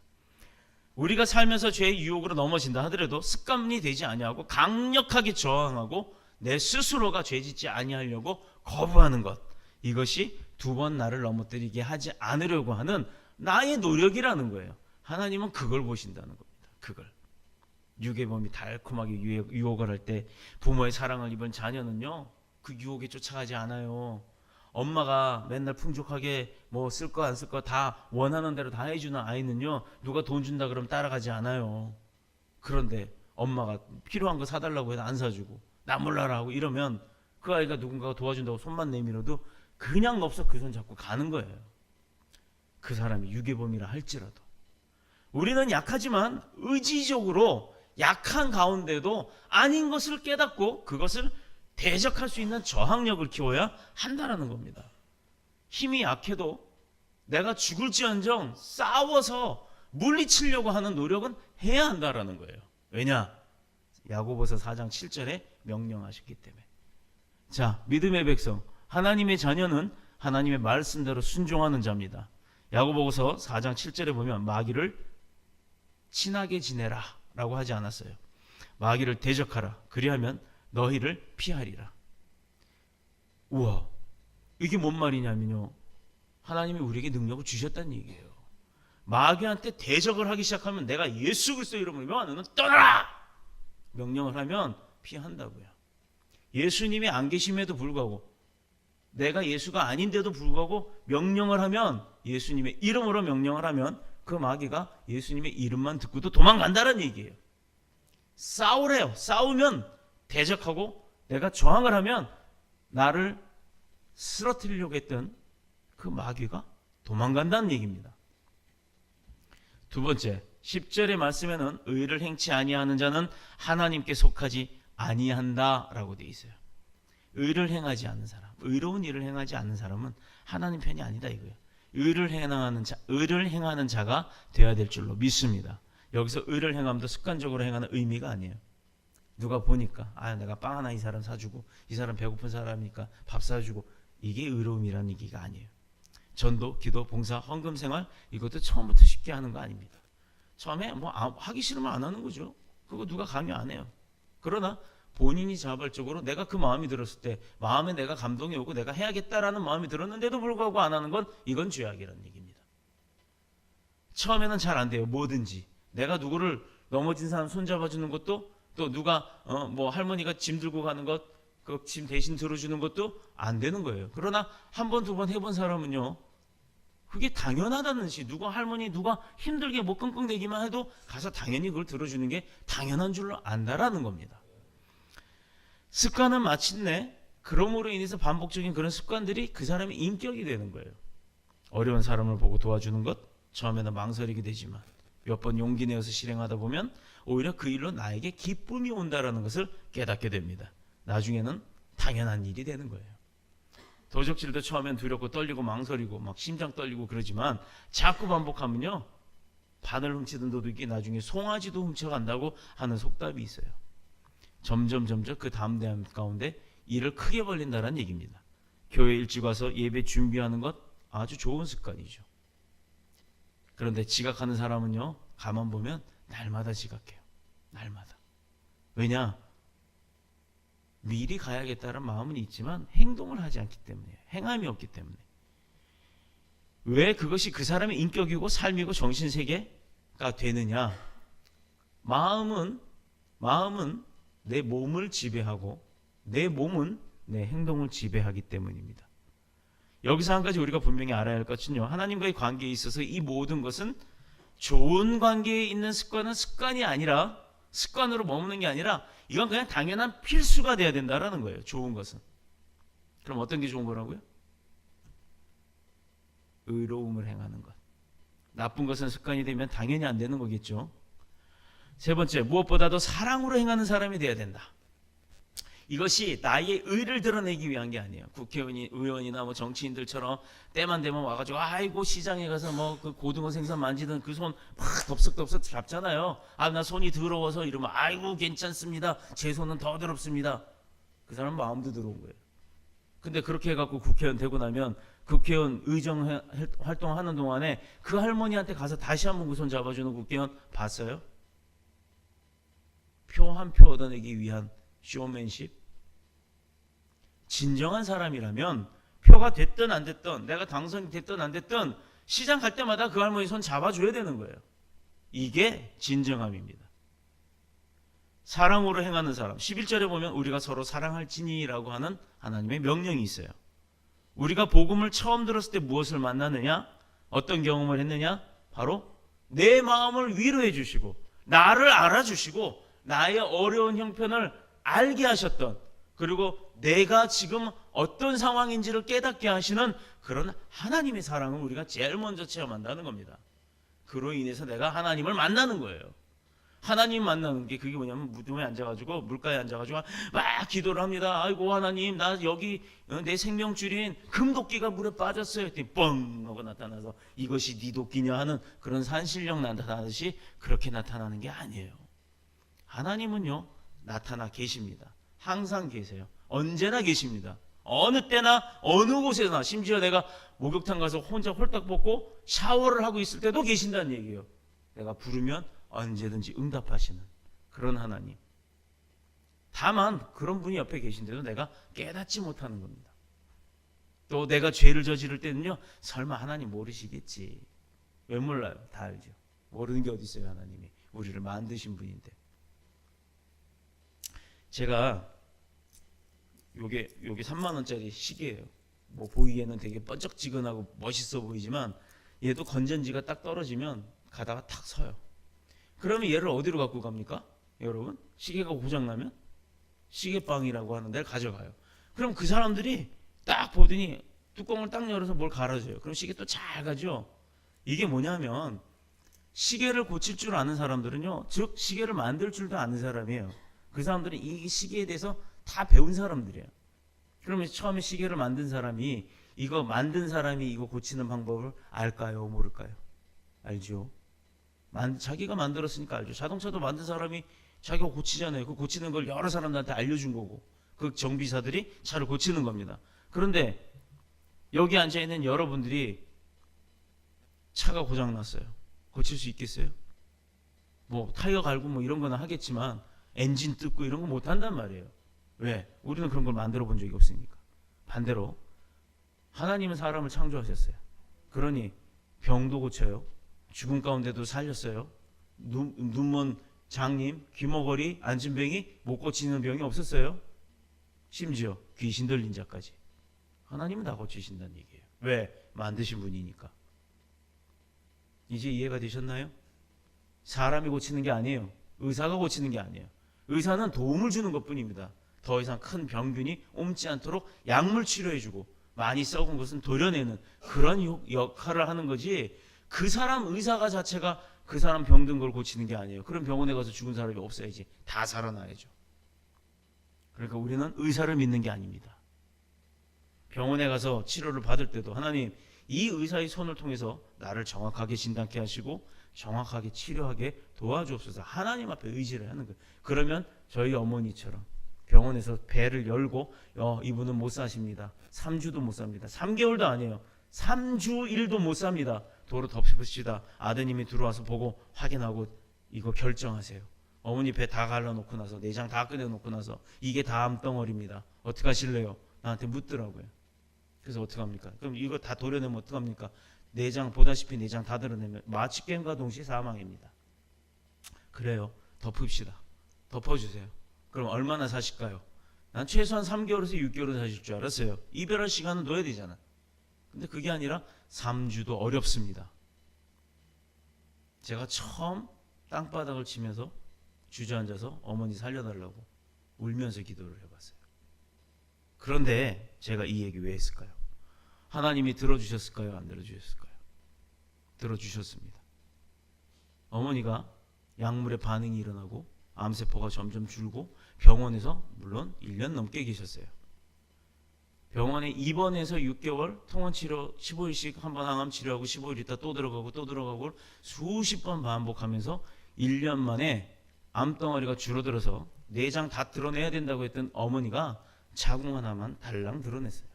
우리가 살면서 죄의 유혹으로 넘어진다 하더라도 습관이 되지 아니하고 강력하게 저항하고 내 스스로가 죄짓지 아니하려고 거부하는 것, 이것이 두 번 나를 넘어뜨리게 하지 않으려고 하는 나의 노력이라는 거예요. 하나님은 그걸 보신다는 겁니다. 그걸. 유괴범이 달콤하게 유혹을 할 때 부모의 사랑을 입은 자녀는요, 그 유혹에 쫓아가지 않아요. 엄마가 맨날 풍족하게 뭐 쓸 거 안 쓸 거 다 원하는 대로 다 해주는 아이는요, 누가 돈 준다 그러면 따라가지 않아요. 그런데 엄마가 필요한 거 사달라고 해도 안 사주고 나 몰라라 하고 이러면 그 아이가 누군가가 도와준다고 손만 내밀어도 그냥 없어 그 손 잡고 가는 거예요. 그 사람이 유괴범이라 할지라도. 우리는 약하지만 의지적으로 약한 가운데도 아닌 것을 깨닫고 그것을 대적할 수 있는 저항력을 키워야 한다는 겁니다. 힘이 약해도 내가 죽을지언정 싸워서 물리치려고 하는 노력은 해야 한다는 거예요. 왜냐? 야고보서 4장 7절에 명령하셨기 때문에. 자, 믿음의 백성, 하나님의 자녀는 하나님의 말씀대로 순종하는 자입니다. 야고보서 4장 7절에 보면 마귀를 친하게 지내라 라고 하지 않았어요. 마귀를 대적하라. 그리하면 너희를 피하리라. 우와, 이게 뭔 말이냐면요, 하나님이 우리에게 능력을 주셨다는 얘기예요. 마귀한테 대적을 하기 시작하면 내가 예수 그리스도 이름으로 너는 떠나라 명령을 하면 피한다고요. 예수님이 안 계심에도 불구하고, 내가 예수가 아닌데도 불구하고 명령을 하면, 예수님의 이름으로 명령을 하면 그 마귀가 예수님의 이름만 듣고도 도망간다는 얘기예요. 싸우래요. 싸우면 대적하고 내가 저항을 하면 나를 쓰러뜨리려고 했던 그 마귀가 도망간다는 얘기입니다. 두 번째, 10절의 말씀에는 의를 행치 아니하는 자는 하나님께 속하지 아니한다라고 되어 있어요. 의를 행하지 않는 사람, 의로운 일을 행하지 않는 사람은 하나님 편이 아니다 이거예요. 의를 행하는 자가 되어야 될 줄로 믿습니다. 여기서 의를 행함도 습관적으로 행하는 의미가 아니에요. 누가 보니까 내가 빵 하나 이 사람 사주고, 이 사람 배고픈 사람이니까 밥 사주고, 이게 의로움이라는 얘기가 아니에요. 전도, 기도, 봉사, 헌금 생활, 이것도 처음부터 쉽게 하는 거 아닙니다. 처음에 뭐 하기 싫으면 안 하는 거죠. 그거 누가 강요 안 해요. 그러나 본인이 자발적으로 내가 그 마음이 들었을 때, 마음에 내가 감동이 오고 내가 해야겠다라는 마음이 들었는데도 불구하고 안 하는 건, 이건 죄악이라는 얘기입니다. 처음에는 잘 안 돼요. 뭐든지 내가 누구를 넘어진 사람 손잡아주는 것도, 또 누가 뭐 할머니가 짐 들고 가는 것, 그 짐 대신 들어주는 것도 안 되는 거예요. 그러나 한 번, 두 번 해본 사람은요, 그게 당연하다는 시, 누가 할머니 누가 힘들게 못 끙끙대기만 해도 가서 당연히 그걸 들어주는 게 당연한 줄로 안다라는 겁니다. 습관은 마침내 그럼으로 인해서 반복적인 그런 습관들이 그 사람의 인격이 되는 거예요. 어려운 사람을 보고 도와주는 것, 처음에는 망설이게 되지만 몇 번 용기 내어서 실행하다 보면 오히려 그 일로 나에게 기쁨이 온다라는 것을 깨닫게 됩니다. 나중에는 당연한 일이 되는 거예요. 도적질도 처음엔 두렵고 떨리고 망설이고 막 심장 떨리고 그러지만 자꾸 반복하면요, 바늘 훔치던 도둑이 나중에 송아지도 훔쳐간다고 하는 속담이 있어요. 점점 그 다음 대안 가운데 일을 크게 벌린다는 얘기입니다. 교회 일찍 와서 예배 준비하는 것 아주 좋은 습관이죠. 그런데 지각하는 사람은요, 가만 보면 날마다 지각해요. 날마다. 왜냐? 미리 가야겠다는 마음은 있지만 행동을 하지 않기 때문이에요. 행함이 없기 때문에. 왜 그것이 그 사람의 인격이고 삶이고 정신세계가 되느냐? 마음은 내 몸을 지배하고 내 몸은 내 행동을 지배하기 때문입니다. 여기서 한 가지 우리가 분명히 알아야 할 것은요, 하나님과의 관계에 있어서 이 모든 것은 좋은 관계에 있는 습관은 습관이 아니라, 습관으로 머무는 게 아니라 이건 그냥 당연한 필수가 돼야 된다라는 거예요. 좋은 것은. 그럼 어떤 게 좋은 거라고요? 의로움을 행하는 것. 나쁜 것은 습관이 되면 당연히 안 되는 거겠죠. 세 번째, 무엇보다도 사랑으로 행하는 사람이 돼야 된다. 이것이 나의 의를 드러내기 위한 게 아니에요. 의원이나 뭐 정치인들처럼 때만 되면 와가지고 아이고 시장에 가서 뭐 그 고등어 생선 만지던 그 손 막 덥석덥석 잡잖아요. 아, 나 손이 더러워서 이러면 아이고 괜찮습니다. 제 손은 더 더럽습니다. 그 사람은 마음도 더러운 거예요. 근데 그렇게 해갖고 국회의원 되고 나면 국회의원 의정 활동하는 동안에 그 할머니한테 가서 다시 한번 그 손 잡아주는 국회의원 봤어요? 표 한 표 얻어내기 위한 쇼맨십. 진정한 사람이라면 표가 됐든 안 됐든, 내가 당선이 됐든 안 됐든 시장 갈 때마다 그 할머니 손 잡아줘야 되는 거예요. 이게 진정함입니다. 사랑으로 행하는 사람. 11절에 보면 우리가 서로 사랑할지니라고 하는 하나님의 명령이 있어요. 우리가 복음을 처음 들었을 때 무엇을 만나느냐? 어떤 경험을 했느냐? 바로 내 마음을 위로해 주시고 나를 알아주시고 나의 어려운 형편을 알게 하셨던, 그리고 내가 지금 어떤 상황인지를 깨닫게 하시는 그런 하나님의 사랑을 우리가 제일 먼저 체험한다는 겁니다. 그로 인해서 내가 하나님을 만나는 거예요. 하나님 만나는 게 그게 뭐냐면 무덤에 앉아가지고 물가에 앉아가지고 막 기도를 합니다. 아이고 하나님, 나 여기 내 생명줄인 금도끼가 물에 빠졌어요. 했더니 뻥 하고 나타나서 이것이 네 도끼냐 하는 그런 산신령 나타나듯이 그렇게 나타나는 게 아니에요. 하나님은요 나타나 계십니다. 항상 계세요. 언제나 계십니다. 어느 때나 어느 곳에나, 심지어 내가 목욕탕 가서 혼자 홀딱 벗고 샤워를 하고 있을 때도 계신다는 얘기예요. 내가 부르면 언제든지 응답하시는 그런 하나님. 다만 그런 분이 옆에 계신데도 내가 깨닫지 못하는 겁니다. 또 내가 죄를 저지를 때는요, 설마 하나님 모르시겠지. 왜 몰라요? 다 알죠. 모르는 게 어디 있어요. 하나님이 우리를 만드신 분인데. 제가 요게 3만 원짜리 시계예요. 뭐 보이기에는 되게 번쩍지근하고 멋있어 보이지만 얘도 건전지가 딱 떨어지면 가다가 탁 서요. 그러면 얘를 어디로 갖고 갑니까? 여러분, 시계가 고장나면 시계방이라고 하는 데를 가져가요. 그럼 그 사람들이 딱 보더니 뚜껑을 딱 열어서 뭘 갈아줘요. 그럼 시계 또 잘 가죠. 이게 뭐냐면 시계를 고칠 줄 아는 사람들은요, 즉 시계를 만들 줄도 아는 사람이에요. 그 사람들은 이 시계에 대해서 다 배운 사람들이에요. 그러면 처음에 시계를 만든 사람이 이거 고치는 방법을 알까요? 모를까요? 알죠. 자기가 만들었으니까 알죠. 자동차도 만든 사람이 자기가 고치잖아요. 그 고치는 걸 여러 사람들한테 알려준 거고 그 정비사들이 차를 고치는 겁니다. 그런데 여기 앉아있는 여러분들이 차가 고장났어요. 고칠 수 있겠어요? 뭐 타이어 갈고 뭐 이런 거는 하겠지만 엔진 뜯고 이런 거 못 한단 말이에요. 왜? 우리는 그런 걸 만들어 본 적이 없으니까. 반대로 하나님은 사람을 창조하셨어요. 그러니 병도 고쳐요. 죽음 가운데도 살렸어요. 눈먼 장님, 귀머거리, 안진뱅이 못 고치는 병이 없었어요. 심지어 귀신 들린 자까지. 하나님은 다 고치신다는 얘기예요. 왜? 만드신 분이니까. 이제 이해가 되셨나요? 사람이 고치는 게 아니에요. 의사가 고치는 게 아니에요. 의사는 도움을 주는 것뿐입니다. 더 이상 큰 병균이 옮지 않도록 약물 치료해주고 많이 썩은 것은 도려내는 그런 역할을 하는 거지, 그 사람 의사가 자체가 그 사람 병든 걸 고치는 게 아니에요. 그럼 병원에 가서 죽은 사람이 없어야지. 다 살아나야죠. 그러니까 우리는 의사를 믿는 게 아닙니다. 병원에 가서 치료를 받을 때도 하나님, 이 의사의 손을 통해서 나를 정확하게 진단케 하시고 정확하게 치료하게 도와주옵소서. 하나님 앞에 의지를 하는 거예요. 그러면 저희 어머니처럼 병원에서 배를 열고 이분은 못 사십니다. 3주도 못 삽니다. 3개월도 아니에요. 3주 1도 못 삽니다. 도로 덮으시다 아드님이 들어와서 보고 확인하고 이거 결정하세요. 어머니 배 다 갈라놓고 나서 내장 다 꺼내놓고 나서 이게 다 암덩어리입니다. 어떻게 하실래요? 나한테 묻더라고요. 그래서 어떻게 합니까? 그럼 이거 다 도려내면 어떡합니까? 내장 보다시피 내장 다 드러내면 마취겜과 동시에 사망입니다. 그래요. 덮읍시다. 덮어주세요. 그럼 얼마나 사실까요? 난 최소한 3개월에서 6개월 사실 줄 알았어요. 이별할 시간은 둬야 되잖아. 근데 그게 아니라 3주도 어렵습니다. 제가 처음 땅바닥을 치면서 주저앉아서 어머니 살려달라고 울면서 기도를 해봤어요. 그런데 제가 이 얘기 왜 했을까요? 하나님이 들어주셨을까요? 안 들어주셨을까요? 들어주셨습니다. 어머니가 약물의 반응이 일어나고 암세포가 점점 줄고 병원에서 물론 1년 넘게 계셨어요. 병원에 입원해서 6개월 통원치료 15일씩 한번 항암 치료하고 15일 있다 또 들어가고 수십 번 반복하면서 1년 만에 암덩어리가 줄어들어서 내장 다 드러내야 된다고 했던 어머니가 자궁 하나만 달랑 드러냈어요.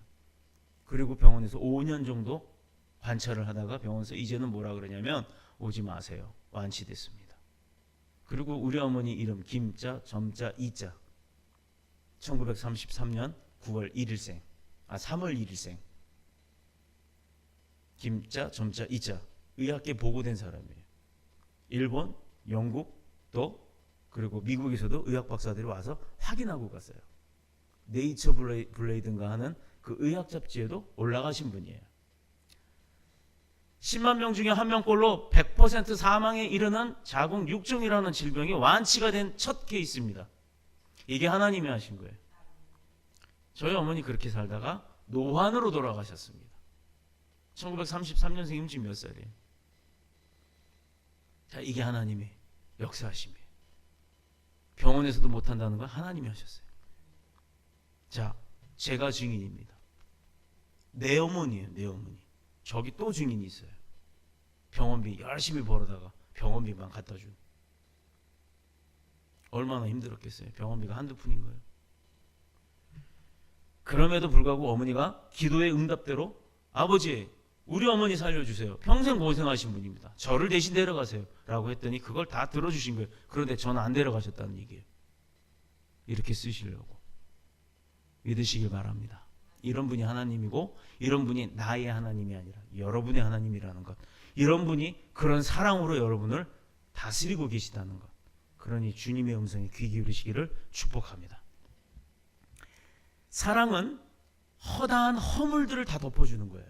그리고 병원에서 5년 정도 관찰을 하다가 병원에서 이제는 뭐라 그러냐면 오지 마세요. 완치됐습니다. 그리고 우리 어머니 이름 김자, 점자, 이자 1933년 9월 1일생 3월 1일생 김자, 점자, 이자 의학계 보고된 사람이에요. 일본, 영국 또 그리고 미국에서도 의학 박사들이 와서 확인하고 갔어요. 네이처 블레이드인가 하는 그 의학 잡지에도 올라가신 분이에요. 10만 명 중에 1명꼴로 100% 사망에 이르는 자궁 육종이라는 질병이 완치가 된 첫 케이스입니다. 이게 하나님이 하신 거예요. 저희 어머니 그렇게 살다가 노환으로 돌아가셨습니다. 1933년생이면 지금 몇 살이에요? 자, 이게 하나님의 역사하심이에요. 병원에서도 못한다는 건 하나님이 하셨어요. 자, 제가 증인입니다. 내 어머니예요. 내 어머니. 저기 또 증인이 있어요. 병원비 열심히 벌어다가 병원비만 갖다 준. 얼마나 힘들었겠어요. 병원비가 한두 푼인 거예요. 그럼에도 불구하고 어머니가 기도의 응답대로 아버지 우리 어머니 살려주세요. 평생 고생하신 분입니다. 저를 대신 데려가세요. 라고 했더니 그걸 다 들어주신 거예요. 그런데 저는 안 데려가셨다는 얘기예요. 이렇게 쓰시려고. 믿으시길 바랍니다. 이런 분이 하나님이고 이런 분이 나의 하나님이 아니라 여러분의 하나님이라는 것. 이런 분이 그런 사랑으로 여러분을 다스리고 계시다는 것. 그러니 주님의 음성에 귀 기울이시기를 축복합니다. 사랑은 허다한 허물들을 다 덮어주는 거예요.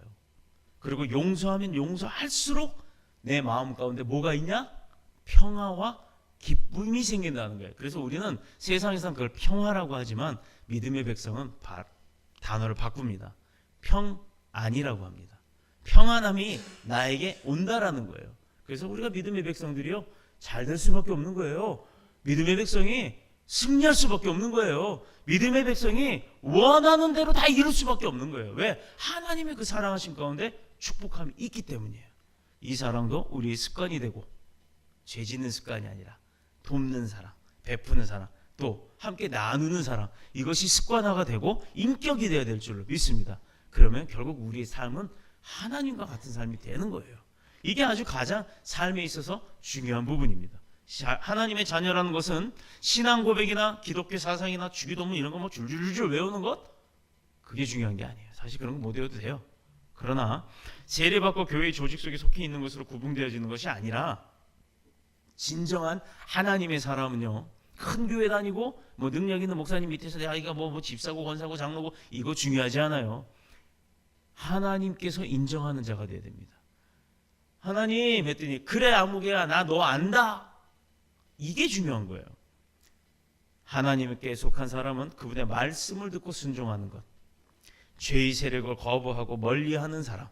그리고 용서하면 용서할수록 내 마음 가운데 뭐가 있냐? 평화와 기쁨이 생긴다는 거예요. 그래서 우리는 세상에서는 그걸 평화라고 하지만 믿음의 백성은 단어를 바꿉니다. 평안이라고 합니다. 평안함이 나에게 온다라는 거예요. 그래서 우리가 믿음의 백성들이요 잘 될 수밖에 없는 거예요. 믿음의 백성이 승리할 수밖에 없는 거예요. 믿음의 백성이 원하는 대로 다 이룰 수밖에 없는 거예요. 왜? 하나님의 그 사랑하심 가운데 축복함이 있기 때문이에요. 이 사랑도 우리의 습관이 되고 죄 짓는 습관이 아니라 돕는 사랑, 베푸는 사랑, 또 함께 나누는 사랑, 이것이 습관화가 되고 인격이 되어야 될 줄로 믿습니다. 그러면 결국 우리의 삶은 하나님과 같은 삶이 되는 거예요. 이게 아주 가장 삶에 있어서 중요한 부분입니다. 하나님의 자녀라는 것은 신앙 고백이나 기독교 사상이나 주기도문 이런 거 뭐 줄줄줄 외우는 것 그게 중요한 게 아니에요. 사실 그런 거 못 외워도 돼요. 그러나 세례받고 교회의 조직 속에 속해 있는 것으로 구분되어지는 것이 아니라 진정한 하나님의 사람은요 큰 교회 다니고 뭐 능력 있는 목사님 밑에서 내 아이가 뭐 집사고 권사고 장로고 이거 중요하지 않아요. 하나님께서 인정하는 자가 돼야 됩니다. 하나님 했더니 그래 아무개야 나 너 안다. 이게 중요한 거예요. 하나님께 속한 사람은 그분의 말씀을 듣고 순종하는 것, 죄의 세력을 거부하고 멀리하는 사람,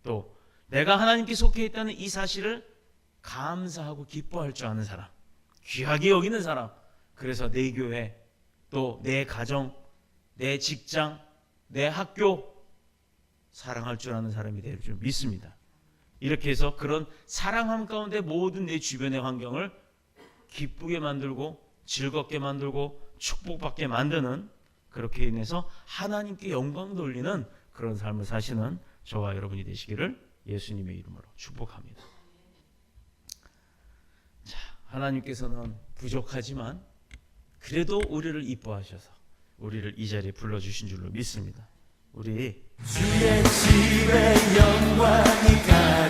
또 내가 하나님께 속해 있다는 이 사실을 감사하고 기뻐할 줄 아는 사람, 귀하게 여기는 사람. 그래서 내 교회, 또 내 가정, 내 직장, 내 학교 사랑할 줄 아는 사람이 될 줄 믿습니다. 이렇게 해서 그런 사랑함 가운데 모든 내 주변의 환경을 기쁘게 만들고 즐겁게 만들고 축복받게 만드는, 그렇게 인해서 하나님께 영광 돌리는 그런 삶을 사시는 저와 여러분이 되시기를 예수님의 이름으로 축복합니다. 자, 하나님께서는 부족하지만 그래도 우리를 이뻐하셔서 우리를 이 자리에 불러주신 줄로 믿습니다. 우리 주의 집에 영광이 가